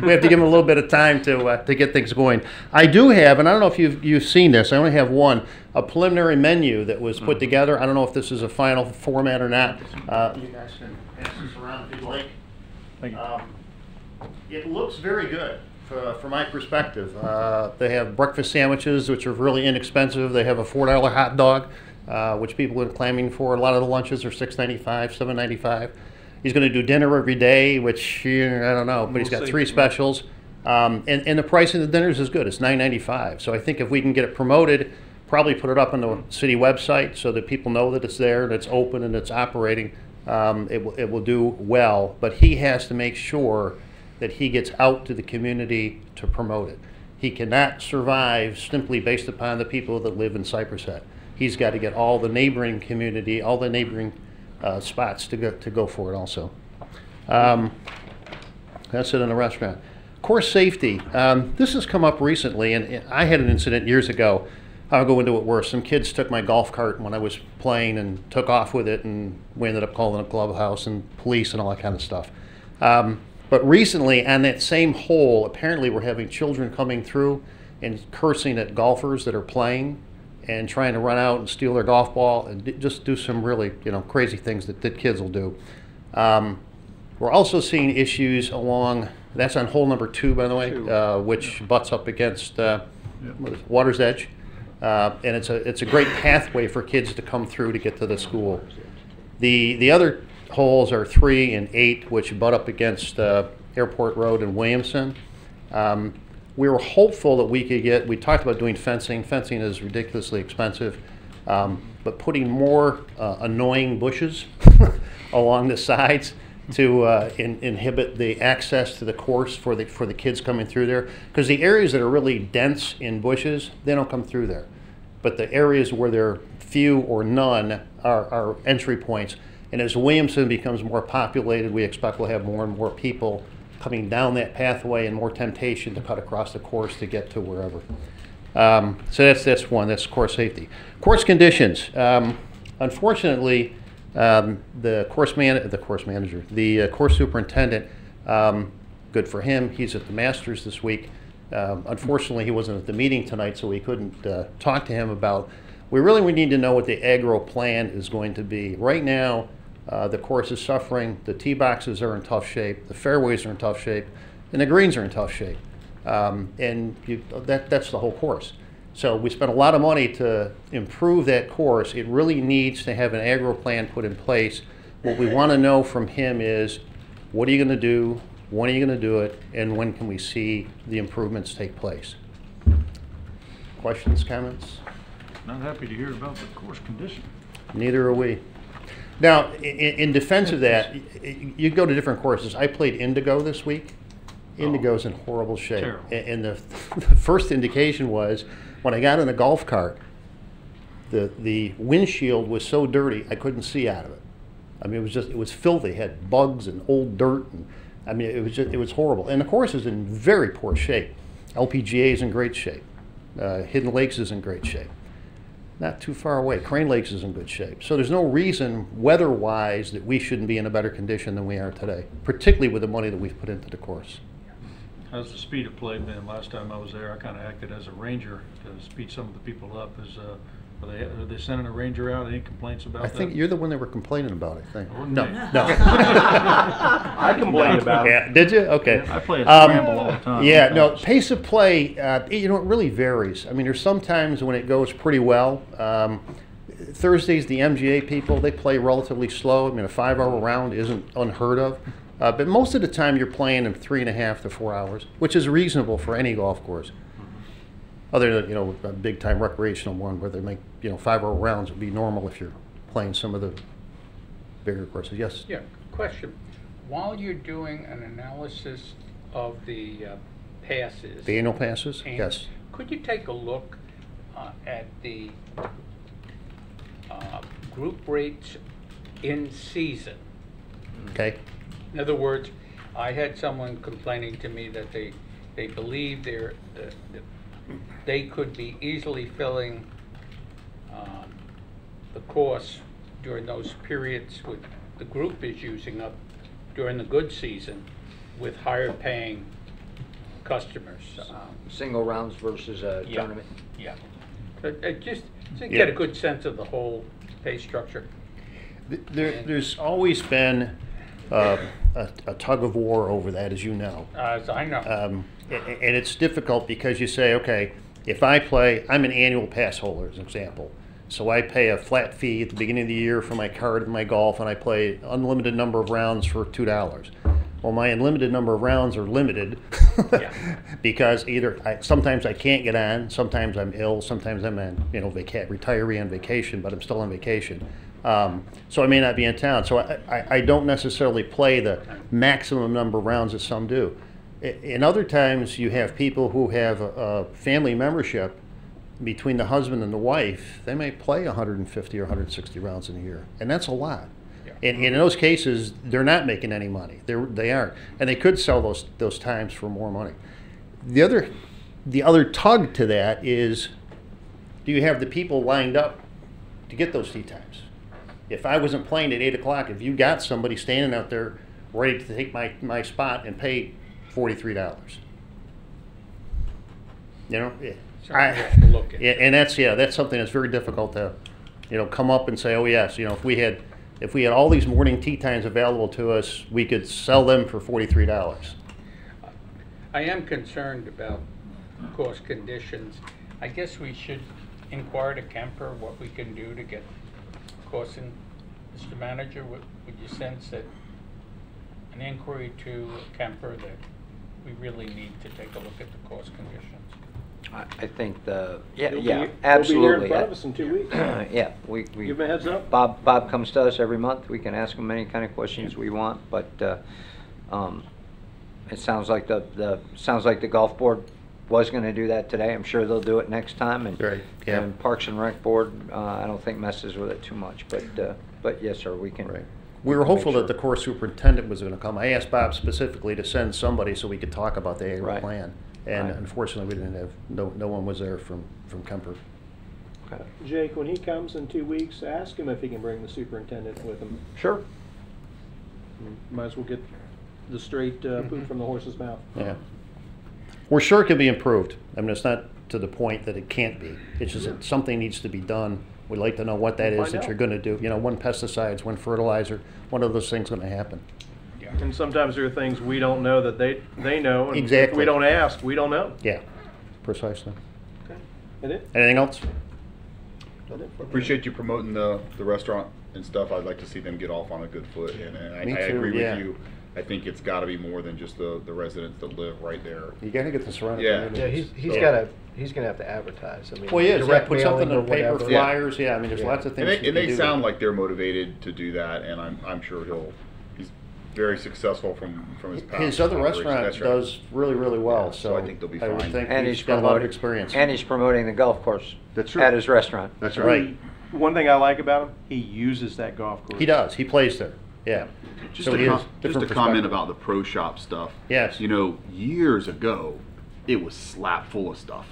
we have to give him a little bit of time to get things going. I do have, and I don't know if you've seen this, I only have one, a preliminary menu that was put together. I don't know if this is a final format or not. You guys can pass this around if you'd like. Thank you. It looks very good from my perspective. They have breakfast sandwiches, which are really inexpensive. They have a $4 hot dog, which people are clamming for. A lot of the lunches are $6.95, $7.95. He's going to do dinner every day, which I don't know, but he's got 3 specials. And the price of the dinners is good. It's $9.95. So I think if we can get it promoted, probably put it up on the city website so that people know that it's there and it's open and it's operating, it will do well. But he has to make sure that he gets out to the community to promote it. He cannot survive simply based upon the people that live in Cypress Head. He's got to get all the neighboring community, all the neighboring spots to go for it also. That's it in the restaurant. Course safety. This has come up recently, and I had an incident years ago. I'll go into it worse. Some kids took my golf cart when I was playing and took off with it, and we ended up calling a clubhouse and police and all that kind of stuff. But recently, on that same hole, apparently we're having children coming through and cursing at golfers that are playing and trying to run out and steal their golf ball and just do some really, crazy things that kids will do. We're also seeing issues along, that's on hole number 2, by the way, which butts up against Water's Edge. And it's a great pathway for kids to come through to get to the school. The other holes are 3 and 8, which butt up against Airport Road in Williamson. We were hopeful that we talked about doing fencing. Fencing is ridiculously expensive, but putting more annoying bushes along the sides to inhibit the access to the course for the kids coming through there. Because the areas that are really dense in bushes, they don't come through there. But the areas where there are few or none are entry points. And as Williamson becomes more populated, we expect we'll have more and more people coming down that pathway and more temptation to cut across the course to get to wherever. So that's one. That's course safety. Course conditions. Unfortunately, the course manager, the course superintendent, good for him. He's at the Masters this week. Unfortunately, he wasn't at the meeting tonight, so we couldn't talk to him about. We need to know what the agro plan is going to be. Right now, the course is suffering. The tee boxes are in tough shape. The fairways are in tough shape, and the greens are in tough shape. That's the whole course. So we spent a lot of money to improve that course. It really needs to have an agro plan put in place. What we want to know from him is, what are you going to do? When are you going to do it? And when can we see the improvements take place? Questions, comments? Not happy to hear about the course condition. Neither are we. Now, in defense of that, you go to different courses. I played Indigo this week. Indigo's in horrible shape. Terrible. And the first indication was, when I got in a golf cart, the windshield was so dirty I couldn't see out of it. I mean, it was filthy. It had bugs and old dirt, and I mean, it was horrible. And the course is in very poor shape. LPGA is in great shape. Hidden Lakes is in great shape. Not too far away, Crane Lakes is in good shape. So there's no reason, weather-wise, that we shouldn't be in a better condition than we are today, particularly with the money that we've put into the course. How's the speed of play been? Last time I was there, I kind of acted as a ranger to speed some of the people up. Are they sending a ranger out? Any complaints about that? I think you're the one that were complaining about it, I think. No. I complained about it. Yeah, did you? Okay. I play a scramble all the time. Yeah, no, pace of play, it really varies. I mean, there's sometimes when it goes pretty well. Thursdays, the MGA people, they play relatively slow. I mean, a 5-hour round isn't unheard of. But most of the time you're playing in 3.5 to 4 hours, which is reasonable for any golf course. Other than, a big time recreational one where they make, 5-hour rounds would be normal if you're playing some of the bigger courses. Yes? Yeah, question. While you're doing an analysis of the passes. The annual passes? Yes. Could you take a look at the group rates in season Okay? In other words, I had someone complaining to me that they believe they could be easily filling the course during those periods with the group is using up during the good season with higher paying customers. Single rounds versus a tournament. Yeah. So just to get a good sense of the whole pay structure. There's always been a tug of war over that, as you know. As I know. And it's difficult because you say, okay, if I play, I'm an annual pass holder, as an example. So I pay a flat fee at the beginning of the year for my card and my golf, and I play unlimited number of rounds for $2. Well, my unlimited number of rounds are limited because either sometimes I can't get on, sometimes I'm ill, sometimes I'm on, retiree on vacation, but I'm still on vacation. So I may not be in town. So I don't necessarily play the maximum number of rounds that some do. In other times, you have people who have a family membership between the husband and the wife. They may play 150 or 160 rounds in a year, and that's a lot. And in those cases, they're not making any money. They aren't, and they could sell those times for more money. The other tug to that is, do you have the people lined up to get those tee times? If I wasn't playing at 8 o'clock, if you got somebody standing out there ready to take my spot and pay $43, and that's something that's very difficult to, come up and say, oh yes, if we had all these morning tee times available to us, we could sell them for $43. I am concerned about course conditions. I guess we should inquire to Kemper what we can do to get coursing. Mr. Manager, would you sense that an inquiry to Kemper that we really need to take a look at the course conditions? I think absolutely. He'll be here in front of us in 2 weeks. Yeah, we give him a heads up. Bob comes to us every month. We can ask him any kind of questions we want, but it sounds like the golf board was going to do that today. I'm sure they'll do it next time. And, and Parks and Rec board, I don't think messes with it too much, but yes, sir, we can. Right. We were hopeful that the course superintendent was going to come. I asked Bob specifically to send somebody so we could talk about the annual plan. And unfortunately, we didn't have, no one was there from Kemper. Jake, when he comes in 2 weeks, ask him if he can bring the superintendent with him. Sure. Might as well get the straight poop from the horse's mouth. Yeah. We're sure it can be improved. I mean, it's not to the point that it can't be. It's just that something needs to be done. We'd like to know what that is that you're going to do. When pesticides, when fertilizer, one of those things going to happen. And sometimes there are things we don't know that they know. And exactly. If we don't ask, we don't know. Yeah, precisely. Okay. That it? Anything else? Appreciate you promoting the restaurant and stuff. I'd like to see them get off on a good foot. And I agree with you. I think it's got to be more than just the residents that live right there. You got to get the surrounding community. Yeah, he's gonna have to advertise. I mean, well, he is. Put something in the paper, flyers. Yeah, I mean, there's lots of things. And they sound like they're motivated to do that, and I'm sure he's very successful from his past. His other restaurant does really well. So I think they'll be fine. And he's got a lot of experience. And he's promoting the golf course. That's true. At his restaurant. That's right. One thing I like about him, he uses that golf course. He does. He plays there. Yeah. Just a comment about the pro shop stuff. Yes. Years ago, it was slap full of stuff,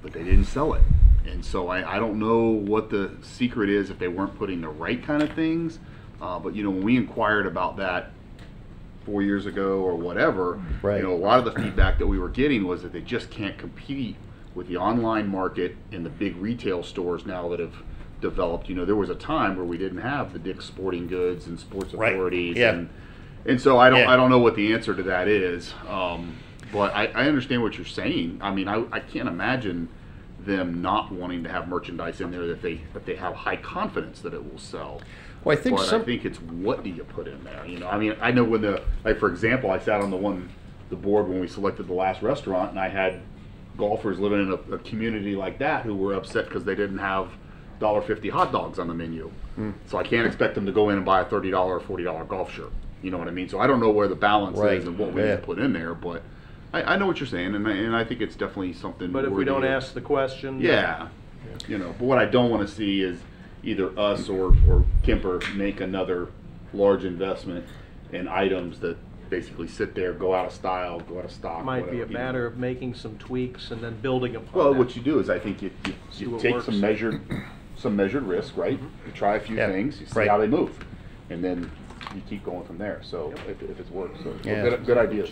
but they didn't sell it. And so I don't know what the secret is if they weren't putting the right kind of things. But when we inquired about that 4 years ago or whatever, a lot of the feedback that we were getting was that they just can't compete with the online market and the big retail stores now that have developed. There was a time where we didn't have the Dick's Sporting Goods and Sports Authorities, and so I don't know what the answer to that is. But I understand what you're saying. I mean, I can't imagine them not wanting to have merchandise in there that they have high confidence that it will sell. Well, I think I think it's what do you put in there. I mean, I know when for example, I sat on the board when we selected the last restaurant, and I had golfers living in a community like that who were upset because they didn't have $1.50 hot dogs on the menu. So I can't expect them to go in and buy a $30 or $40 golf shirt. You know what I mean? So I don't know where the balance is and what we need to put in there, but I know what you're saying, and I think it's definitely something. But if we don't ask the question, but what I don't want to see is either us or Kemper make another large investment in items that basically sit there, go out of style, go out of stock. Might be a whatever, you matter know. of making some tweaks and then building upon Well, that. what you do is I think you what take works. some measured risk, right? You try a few Yeah, things, you see right. how they move, and then you keep going from there. So if it's worked, so Yeah. good ideas.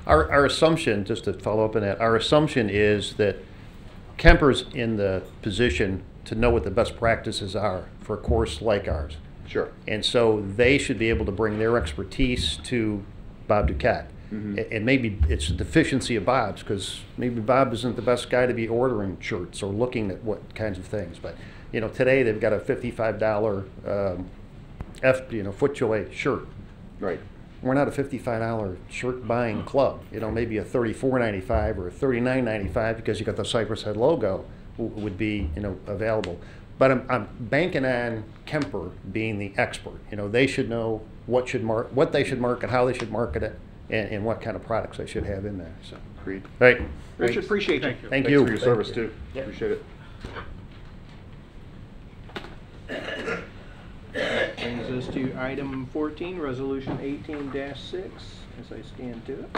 Our assumption, just to follow up on that, our assumption is that Kemper's in the position to know what the best practices are for a course like ours. Sure. And so they should be able to bring their expertise to Bob Duquette. And maybe it's a deficiency of Bob's, because maybe Bob isn't the best guy to be ordering shirts or looking at what kinds of things. But today they've got a $55 FootJoy shirt. Right. We're not a $55 shirt buying club. Maybe a $34.95 or a $39.95 because you got the Cypress Head logo would be available. But I'm banking on Kemper being the expert. They should know what they should market, how they should market it, and what kind of products they should have in there. So, agreed. Right. Richard, appreciate you. Thank Thanks you for your service too. Appreciate it. Brings us to item 14, resolution 18-6, as I scan to it.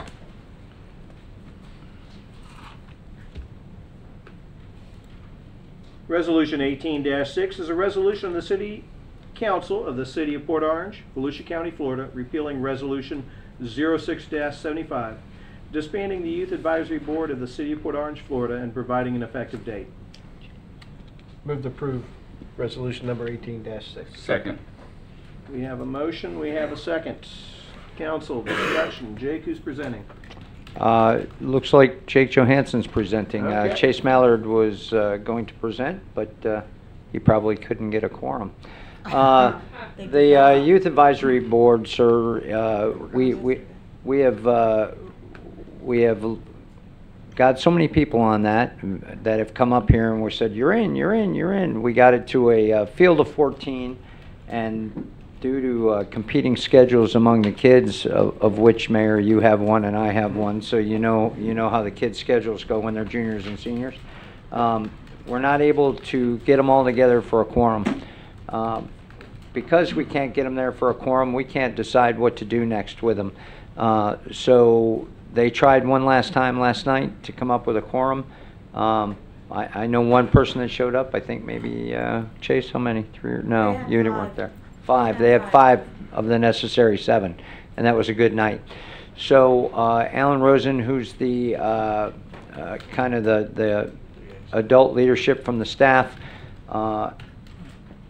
Resolution 18-6 is a resolution of the City Council of the City of Port Orange, Volusia County, Florida, repealing Resolution 06-75, disbanding the Youth Advisory Board of the City of Port Orange, Florida, and providing an effective date. Move to approve resolution number 18-6. Second. We have a motion, we have a second. Council discussion. Jake, who's presenting? Looks like Jake Johansson's presenting. Okay. Chase Mallard was going to present, but he probably couldn't get a quorum. The Youth Advisory Board, sir, we have got so many people on that have come up here and we said, you're in, you're in, you're in. We got it to a field of 14, and due to competing schedules among the kids, of which, Mayor, you have one and I have one, so you know how the kids' schedules go when they're juniors and seniors. We're not able to get them all together for a quorum. Because we can't get them there for a quorum, we can't decide what to do next with them. So they tried one last time last night to come up with a quorum. I know one person that showed up. I think maybe Chase. How many? 3? No, you didn't work there. 5. They had 5 of the necessary 7, and that was a good night. So Alan Rosen, who's the kind of the adult leadership from the staff,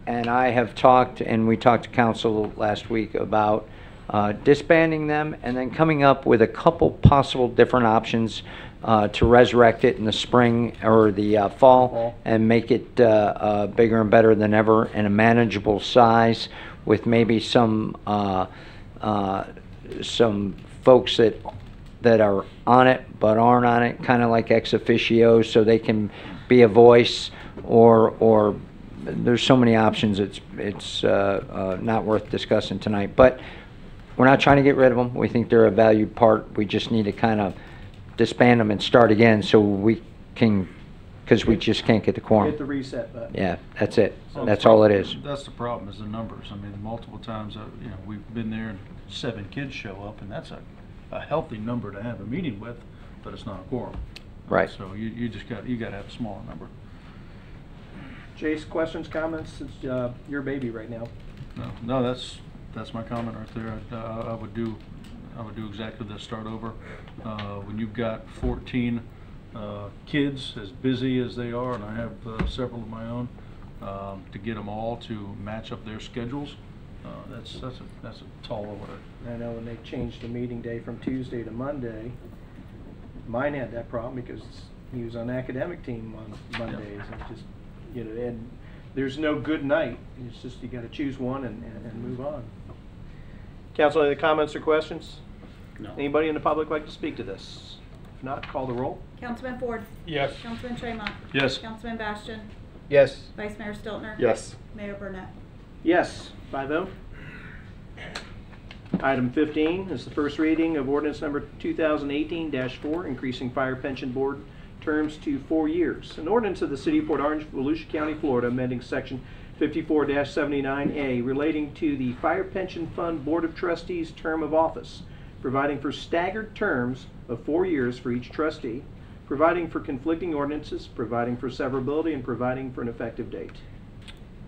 and I have talked, and we talked to council last week about disbanding them and then coming up with a couple possible different options to resurrect it in the spring or the fall and make it bigger and better than ever and a manageable size with maybe some folks that are on it but aren't on it, kind of like ex officios, so they can be a voice, or there's so many options. It's not worth discussing tonight, but we're not trying to get rid of them. We think they're a valued part. We just need to kind of disband them and start again so we can, because we just can't get the quorum. Hit the reset button. Yeah, that's it. That's all it is. That's the problem, is the numbers. I mean, multiple times, we've been there and 7 kids show up, and that's a healthy number to have a meeting with, but it's not a quorum. Right. So you got to have a smaller number. Chase, questions, comments? It's your baby right now. No, that's my comment right there. I would do exactly this. Start over. When you've got 14 kids as busy as they are, and I have several of my own, to get them all to match up their schedules, that's a tall order. I know when they changed the meeting day from Tuesday to Monday, mine had that problem because he was on academic team on Mondays. And just, and there's no good night. It's just you got to choose one and move on. Council, any comments or questions? No. Anybody in the public like to speak to this? If not, call the roll. Councilman Ford. Yes. Councilman Tremont. Yes. Councilman Bastian. Yes. Vice Mayor Stiltner. Yes. Mayor Burnett. Yes, 5-0. Item 15 is the first reading of ordinance number 2018-4, increasing fire pension board terms to 4 years. An ordinance of the City of Port Orange, Volusia County, Florida, amending section 54-79A, relating to the Fire Pension Fund Board of Trustees term of office, providing for staggered terms of 4 years for each trustee, providing for conflicting ordinances, providing for severability, and providing for an effective date.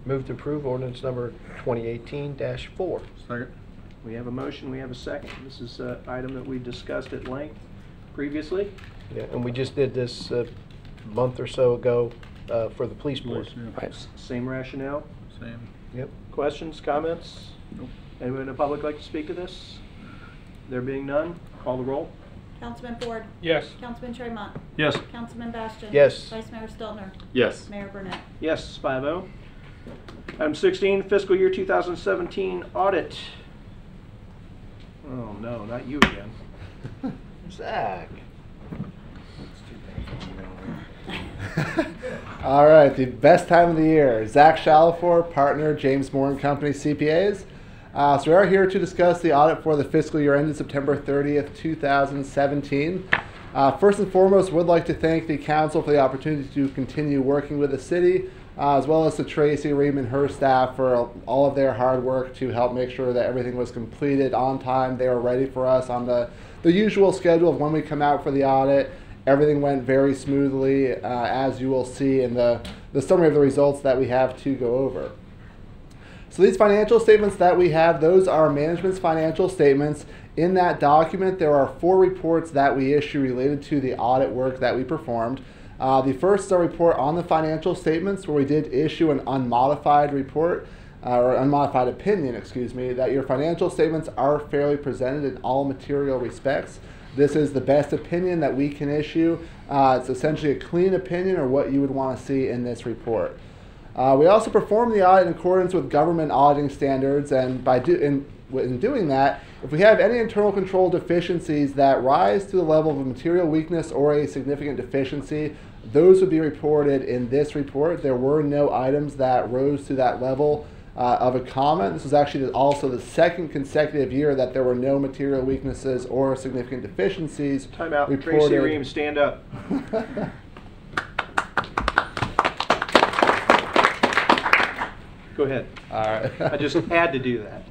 Move to approve ordinance number 2018-4. Second. We have a motion, we have a second. This is an item that we discussed at length previously. Yeah, and we just did this a month or so ago for the police board. Right. Same rationale? Same. Yep. Questions, comments? Nope. Anyone in the public like to speak to this? There being none, call the roll. Councilman Ford. Yes. Councilman Tremont. Yes. Councilman Bastian. Yes. Vice Mayor Steltner. Yes. Mayor Burnett. Yes, 5-0. Item 16, fiscal year 2017 audit. Oh no, not you again. Zach. All right, the best time of the year. Zach Shalafor, partner, James Moore and Company CPAs. So we are here to discuss the audit for the fiscal year ended September 30th, 2017. First and foremost, would like to thank the council for the opportunity to continue working with the city, as well as to Tracy, Ream, and her staff for all of their hard work to help make sure that everything was completed on time. They were ready for us on the usual schedule of when we come out for the audit. Everything went very smoothly, as you will see in the summary of the results that we have to go over. So these financial statements that we have, those are management's financial statements. In that document, there are 4 reports that we issue related to the audit work that we performed. The first is a report on the financial statements, where we did issue an unmodified report, or unmodified opinion, excuse me, that your financial statements are fairly presented in all material respects. This is the best opinion that we can issue. It's essentially a clean opinion, or what you would want to see in this report. We also perform the audit in accordance with government auditing standards, and in doing that, if we have any internal control deficiencies that rise to the level of a material weakness or a significant deficiency, those would be reported in this report. There were no items that rose to that level of a comment. This was actually also the second consecutive year that there were no material weaknesses or significant deficiencies. Time out. Reported. Tracy Ream, stand up. Go ahead. All right. I just had to do that.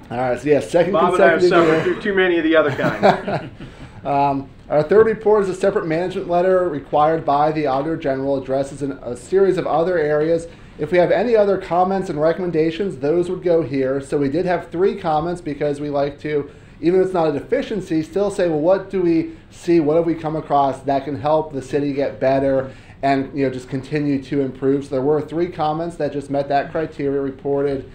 All right, so yeah, second Bob and I have consecutive suffered year. through too many of the other kind. Our third report is a separate management letter required by the Auditor General, addresses a series of other areas. If we have any other comments and recommendations, those would go here. So we did have 3 comments, because we like to, even if it's not a deficiency, still say, well, what do we see, what have we come across that can help the city get better and just continue to improve. So there were 3 comments that just met that criteria, reported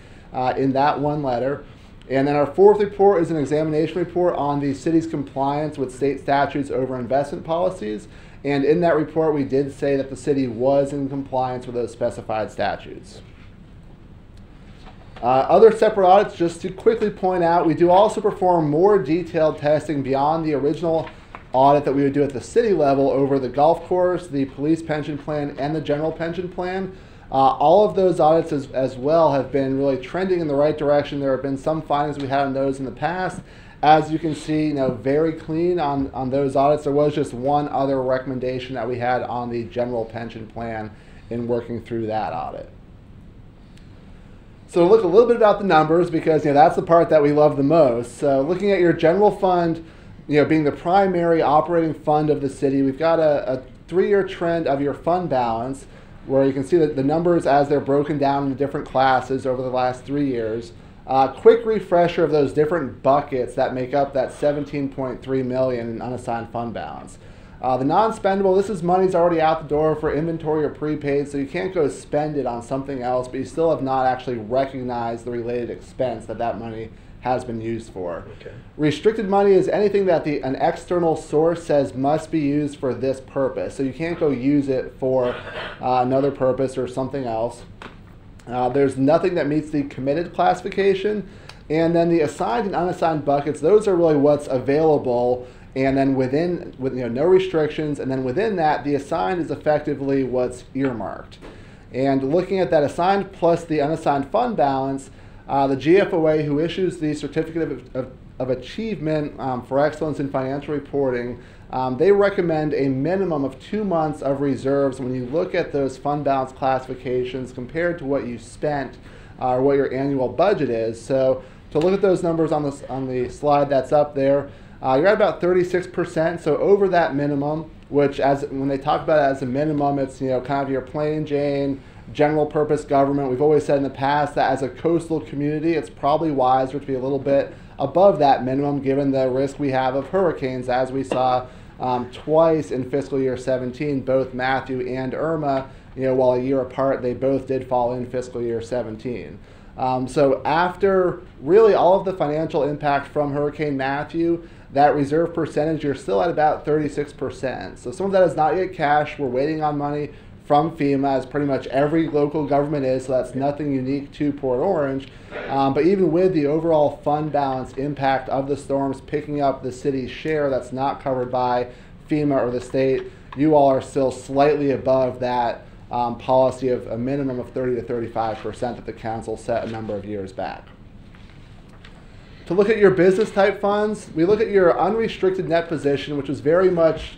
in that one letter. And then our 4th report is an examination report on the city's compliance with state statutes over investment policies. And in that report, we did say that the city was in compliance with those specified statutes. Other separate audits, just to quickly point out, we do also perform more detailed testing beyond the original audit that we would do at the city level over the golf course, the police pension plan, and the general pension plan. All of those audits as well have been really trending in the right direction. There have been some findings we had on those in the past. As you can see, very clean on those audits. There was just one other recommendation that we had on the general pension plan in working through that audit. So look a little bit about the numbers, because that's the part that we love the most. So looking at your general fund, being the primary operating fund of the city, we've got a 3-year trend of your fund balance, where you can see that the numbers as they're broken down into different classes over the last 3 years. Quick refresher of those different buckets that make up that $17.3 million in unassigned fund balance. The non-spendable, this is money's already out the door for inventory or prepaid, so you can't go spend it on something else, but you still have not actually recognized the related expense that money has been used for. Okay. Restricted money is anything that an external source says must be used for this purpose. So you can't go use it for another purpose or something else. There's nothing that meets the committed classification. And then the assigned and unassigned buckets, those are really what's available. And then with no restrictions. And then within that, the assigned is effectively what's earmarked. And looking at that assigned plus the unassigned fund balance, the GFOA, who issues the Certificate of Achievement for Excellence in Financial Reporting, they recommend a minimum of 2 months of reserves when you look at those fund balance classifications compared to what you spent or what your annual budget is. So to look at those numbers on the slide that's up there, you're at about 36%, so over that minimum, which when they talk about it as a minimum, it's kind of your plain Jane general purpose government. We've always said in the past that as a coastal community, it's probably wiser to be a little bit above that minimum given the risk we have of hurricanes, as we saw twice in fiscal year 17, both Matthew and Irma, while a year apart, they both did fall in fiscal year 17. So after really all of the financial impact from Hurricane Matthew, that reserve percentage, you're still at about 36%. So some of that is not yet cash. We're waiting on money from FEMA, as pretty much every local government is, so that's nothing unique to Port Orange. But even with the overall fund balance impact of the storms picking up the city's share that's not covered by FEMA or the state, you all are still slightly above that policy of a minimum of 30 to 35% that the council set a number of years back. To look at your business type funds, we look at your unrestricted net position, which is very much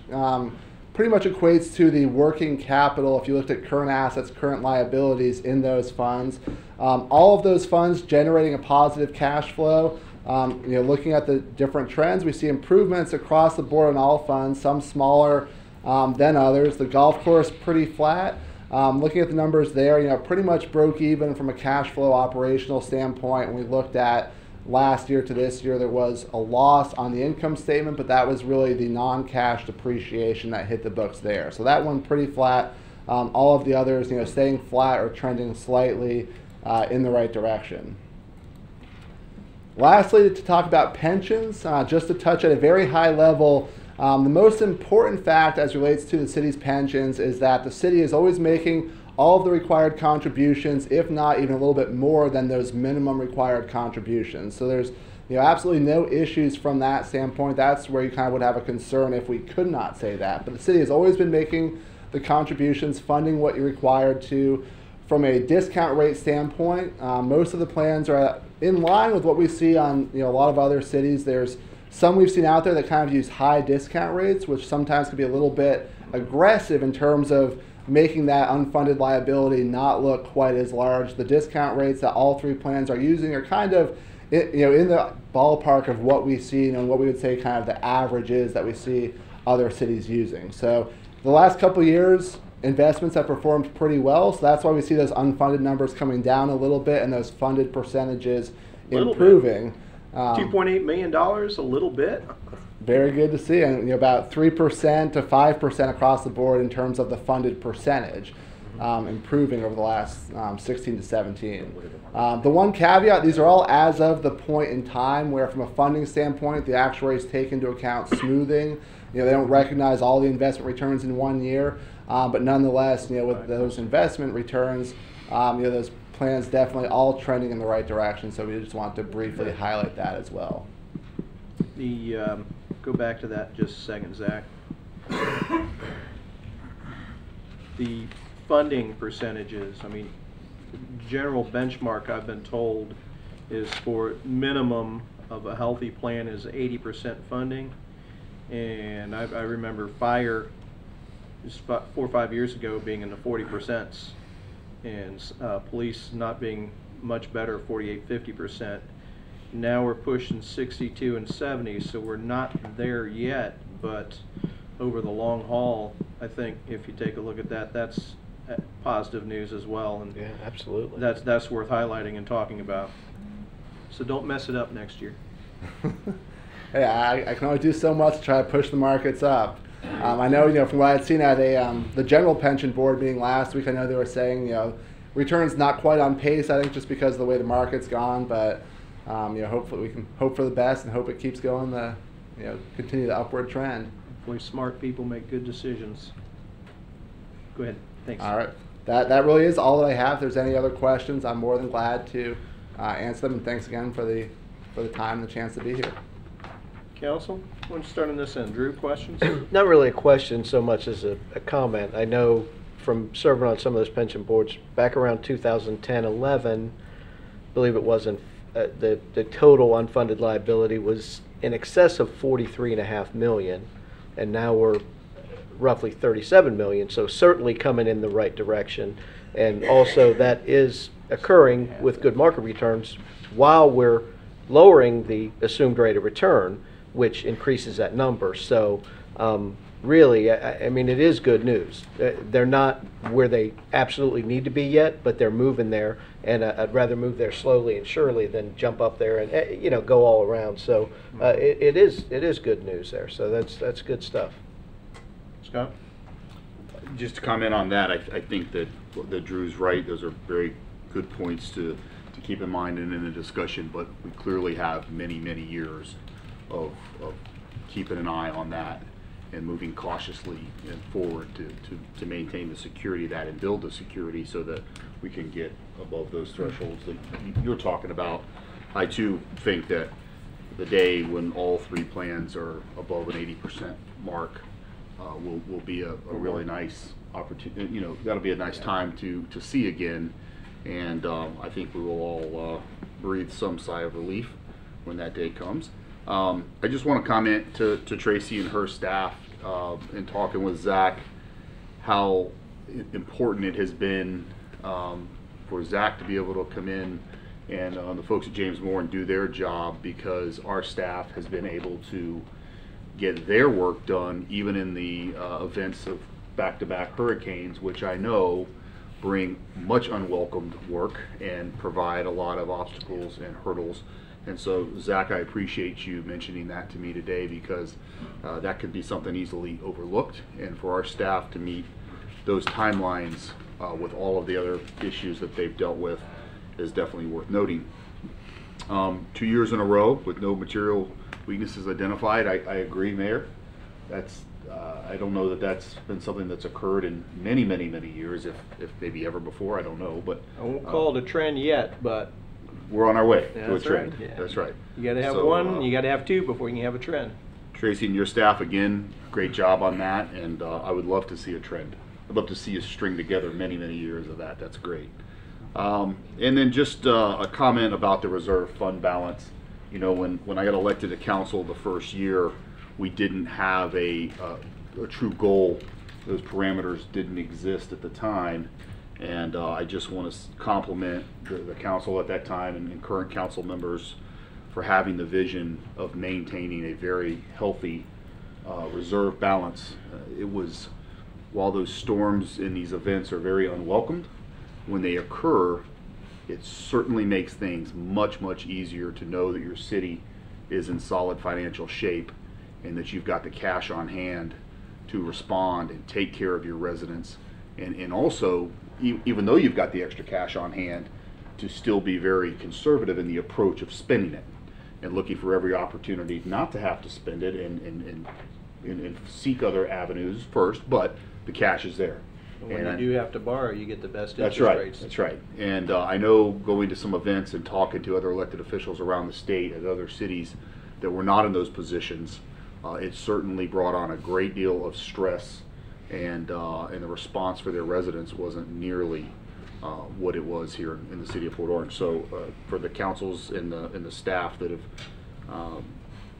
pretty much equates to the working capital if you looked at current assets, current liabilities in those funds. All of those funds generating a positive cash flow. Looking at the different trends, we see improvements across the board in all funds, some smaller than others. The golf course pretty flat. Looking at the numbers there, pretty much broke even from a cash flow operational standpoint. When we looked at last year to this year, there was a loss on the income statement, but that was really the non-cash depreciation that hit the books there. So that one pretty flat. All of the others, staying flat or trending slightly in the right direction. Lastly, to talk about pensions, just to touch at a very high level, the most important fact as relates to the city's pensions is that the city is always making all of the required contributions, if not even a little bit more than those minimum required contributions. So there's absolutely no issues from that standpoint. That's where you kind of would have a concern if we could not say that. But the city has always been making the contributions, funding what you're required to. From a discount rate standpoint, most of the plans are in line with what we see on a lot of other cities. There's some we've seen out there that kind of use high discount rates, which sometimes can be a little bit aggressive in terms of making that unfunded liability not look quite as large. The discount rates that all three plans are using are kind of in the ballpark of what we see and what we would say kind of the average is that we see other cities using. So the last couple of years, investments have performed pretty well, so that's why we see those unfunded numbers coming down a little bit and those funded percentages improving. $2.8 million, a little bit. Very good to see, and about 3% to 5% across the board in terms of the funded percentage, improving over the last 16 to 17. The one caveat, these are all as of the point in time where from a funding standpoint, the actuaries take into account smoothing. They don't recognize all the investment returns in 1 year, but nonetheless, with those investment returns, those plans definitely all trending in the right direction, so we just want to briefly highlight that as well. Go back to that just a second, Zach. The funding percentages, general benchmark I've been told is for minimum of a healthy plan is 80% funding. And I remember fire just 4 or 5 years ago being in the 40%, and police not being much better, 48, 50%. Now we're pushing 62 and 70, so we're not there yet, but over the long haul, I think if you take a look at that, that's positive news as well. And yeah, absolutely. That's worth highlighting and talking about. So don't mess it up next year. Hey, I can only do so much to try to push the markets up. I know, from what I'd seen at the General Pension Board meeting last week, I know they were saying, returns not quite on pace, I think just because of the way the market's gone, but hopefully we can hope for the best and hope it keeps going continue the upward trend. Hopefully smart people make good decisions. Go ahead. Thanks. All right. That really is all that I have. If there's any other questions, I'm more than glad to answer them. And thanks again for the time and the chance to be here. Council, why don't you start on this end? Drew, questions? Not really a question so much as a comment. I know from serving on some of those pension boards back around 2010-11, I believe it wasn't, the total unfunded liability was in excess of $43.5 million. and now we're roughly 37 million, so certainly coming in the right direction. And also that is occurring with good market returns while we're lowering the assumed rate of return, which increases that number. So really, I mean, it is good news. They're not where they absolutely need to be yet, but they're moving there, and I'd rather move there slowly and surely than jump up there and you know, go all around. So it is good news there. So that's good stuff. Scott? Just to comment on that, I think that Drew's right. Those are very good points to keep in mind and in the discussion, but we clearly have many years of keeping an eye on that and moving cautiously and forward to maintain the security of that and build the security so that we can get above those thresholds that you're talking about. I too think that the day when all three plans are above an 80% mark will be a really nice opportunity. You know, that'll be a nice time to see again, and I think we will all breathe some sigh of relief when that day comes. I just want to comment to Tracy and her staff in talking with Zach how important it has been for Zach to be able to come in and the folks at James Moore and do their job, because our staff has been able to get their work done even in the events of back-to-back hurricanes, which I know bring much unwelcomed work and provide a lot of obstacles and hurdles. And so, Zach, I appreciate you mentioning that to me today, because that could be something easily overlooked, and for our staff to meet those timelines with all of the other issues that they've dealt with is definitely worth noting. 2 years in a row with no material weaknesses identified. I agree, Mayor. That's I don't know that that's been something that's occurred in many years, if maybe ever before. I don't know, but I won't call it a trend yet, but we're on our way to a trend. Right. Yeah. That's right. You got to have one, you got to have two before you can have a trend. Tracy and your staff, again, great job on that, and I would love to see a trend. I'd love to see you string together many years of that. That's great. And then just a comment about the reserve fund balance. You know, when I got elected to council the first year, we didn't have a true goal. Those parameters didn't exist at the time, and I just want to compliment the council at that time and current council members for having the vision of maintaining a very healthy reserve balance. It was, while those storms in these events are very unwelcomed, when they occur, it certainly makes things much easier to know that your city is in solid financial shape and that you've got the cash on hand to respond and take care of your residents, and also, even though you've got the extra cash on hand, to still be very conservative in the approach of spending it and looking for every opportunity not to have to spend it and seek other avenues first, but the cash is there. When you do have to borrow, you get the best interest rates. That's right. And I know, going to some events and talking to other elected officials around the state and other cities that were not in those positions, it certainly brought on a great deal of stress, and the response for their residents wasn't nearly what it was here in the city of Port Orange. So for the councils and the staff that have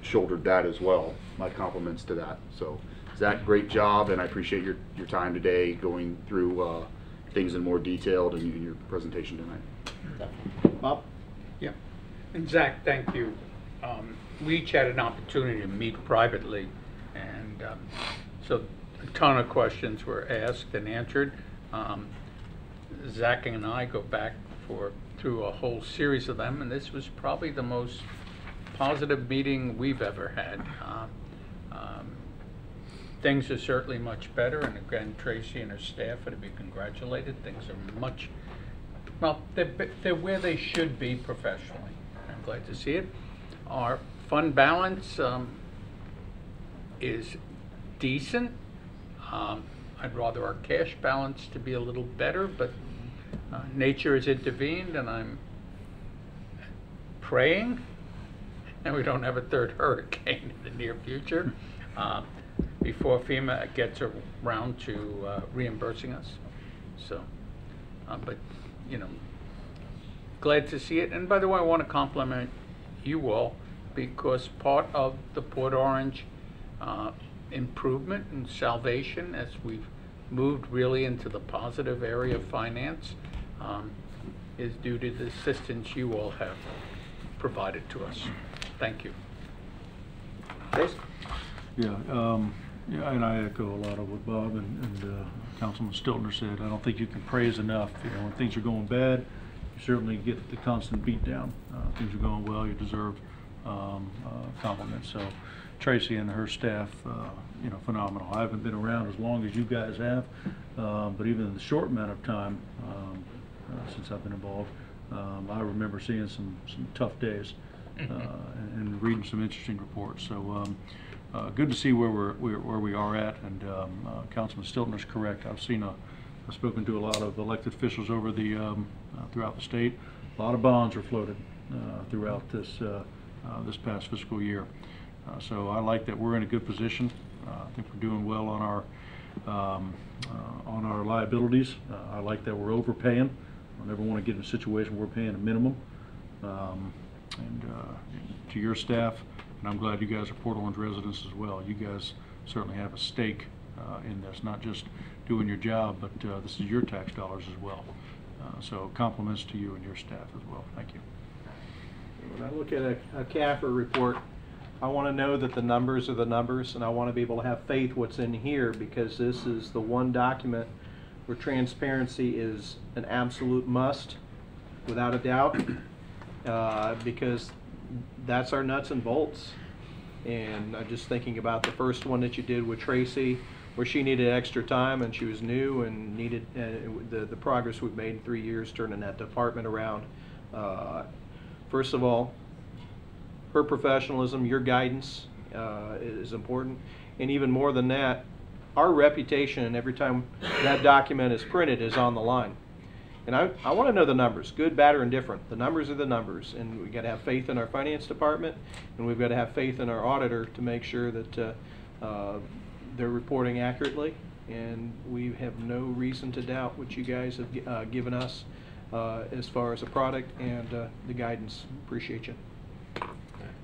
shouldered that as well, my compliments to that. So Zach, great job, and I appreciate your time today going through things in more detail in your presentation tonight. Bob? Yeah, and Zach, thank you. We each had an opportunity to meet privately, and so a ton of questions were asked and answered. Zach and I go back through a whole series of them, and this was probably the most positive meeting we've ever had. Things are certainly much better, and again, Tracy and her staff are to be congratulated. Things are much, well, they're where they should be professionally. I'm glad to see it. Our fund balance is decent. I'd rather our cash balance to be a little better, but nature has intervened, and I'm praying and we don't have a third hurricane in the near future before FEMA gets around to reimbursing us. So, but you know, glad to see it. And by the way, I want to compliment you all, because part of the Port Orange improvement and salvation as we've moved really into the positive area of finance is due to the assistance you all have provided to us. Thank you. Yeah, yeah, and I echo a lot of what Bob and Councilman Stiltner said. I don't think you can praise enough. You know, when things are going bad, you certainly get the constant beat down. Things are going well, you deserve compliments. So Tracy and her staff, you know, phenomenal. I haven't been around as long as you guys have, but even in the short amount of time since I've been involved, I remember seeing some tough days and reading some interesting reports. So good to see where we are at. And Councilman Stiltner's correct. I've spoken to a lot of elected officials over the throughout the state. A lot of bonds are floated throughout this past fiscal year. So I like that we're in a good position. I think we're doing well on our liabilities. I like that we're overpaying. I never want to get in a situation where we're paying a minimum. And to your staff, and I'm glad you guys are Port Orange residents as well. You guys certainly have a stake in this, not just doing your job, but this is your tax dollars as well. So compliments to you and your staff as well. Thank you. When I look at a CAFR report, I want to know that the numbers are the numbers, and I want to be able to have faith what's in here, because this is the one document where transparency is an absolute must, without a doubt, because that's our nuts and bolts. And I'm just thinking about the first one that you did with Tracy, where she needed extra time and she was new and needed the progress we've made in 3 years turning that department around. First of all, her professionalism, your guidance is important, and even more than that, our reputation every time that document is printed is on the line. And I want to know the numbers, good, bad, or indifferent. The numbers are the numbers, and we've got to have faith in our finance department, and we've got to have faith in our auditor to make sure that they're reporting accurately, and we have no reason to doubt what you guys have given us as far as a product and the guidance. Appreciate you.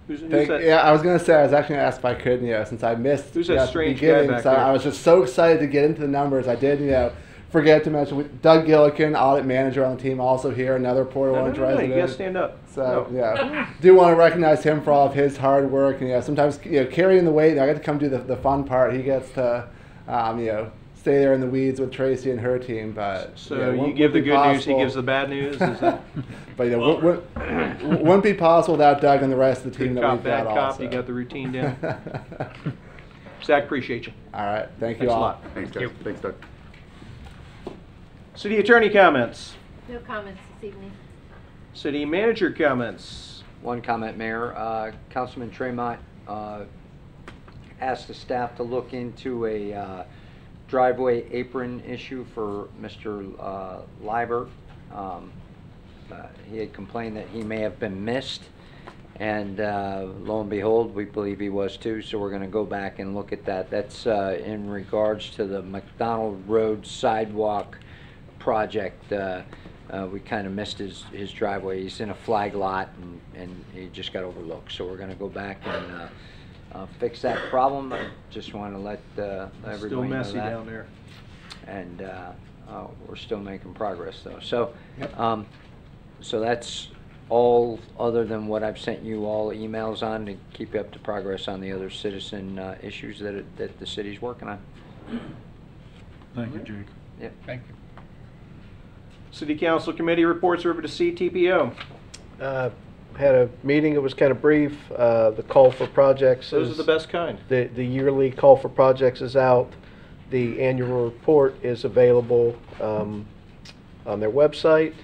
Who's that? Yeah, I was going to say, I was actually going to ask if I could, since I missed Who's that strange the beginning, guy back so there? I was just so excited to get into the numbers. I did, forget to mention Doug Gillikin, audit manager on the team, also here, another Port Orange resident. You got to stand up. So, do want to recognize him for all of his hard work. And, sometimes, carrying the weight, I get to come do the fun part. He gets to, stay there in the weeds with Tracy and her team. But so you give the good news, he gives the bad news. Is that? But wouldn't be possible without Doug and the rest of the team good that cop, we've got. Bad cop, also. you got the routine down. Zach, appreciate you. All right, thank you Thanks all. a lot. Thanks, guys. Thanks, Doug. City attorney comments. No comments this evening. City manager comments. One comment, Mayor. Councilman Tremont asked the staff to look into a driveway apron issue for Mr. Liebert. He had complained that he may have been missed, and lo and behold, we believe he was too, so we're going to go back and look at that. That's in regards to the McDonald Road sidewalk project. We kind of missed his driveway. He's in a flag lot, and he just got overlooked. So we're going to go back and fix that problem. I just want to let everybody Still messy know that. down there. And we're still making progress, though. So, so that's all other than what I've sent you all emails on to keep you up to progress on the other citizen issues that the city's working on. Thank you, Jake. Yep. Thank you. City Council committee reports over to CTPO. Had a meeting, it was kind of brief. The call for projects Those are the best kind. The yearly call for projects is out. The annual report is available on their website,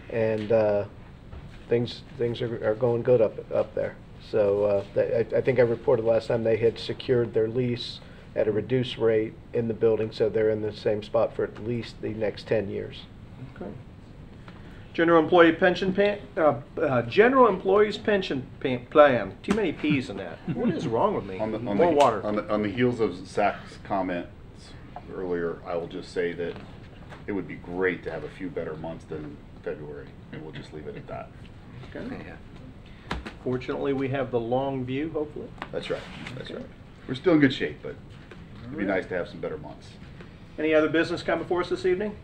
and things are going good up there. So I think I reported last time they had secured their lease at a reduced rate in the building, so they're in the same spot for at least the next 10 years. Okay. General employee pension general employees pension plan. Too many P's in that. What is wrong with me? More water. On the heels of Zach's comments earlier, I will just say that it would be great to have a few better months than February, and we'll just leave it at that. Okay. Fortunately, we have the long view. Hopefully. That's right. That's right. we're still in good shape, but it'd be nice to have some better months. Any other business come before us this evening?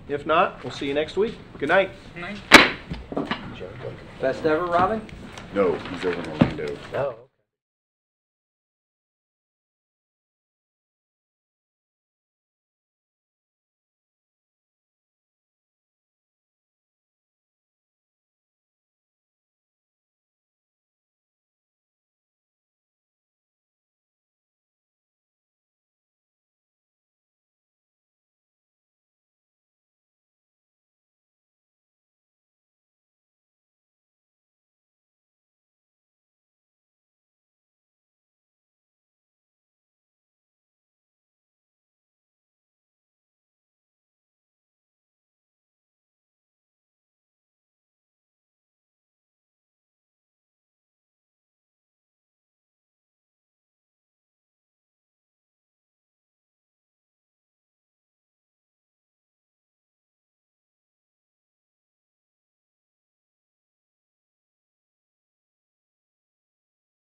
If not, we'll see you next week. Good night. Best ever, Robin? No, he's over in Orlando. No.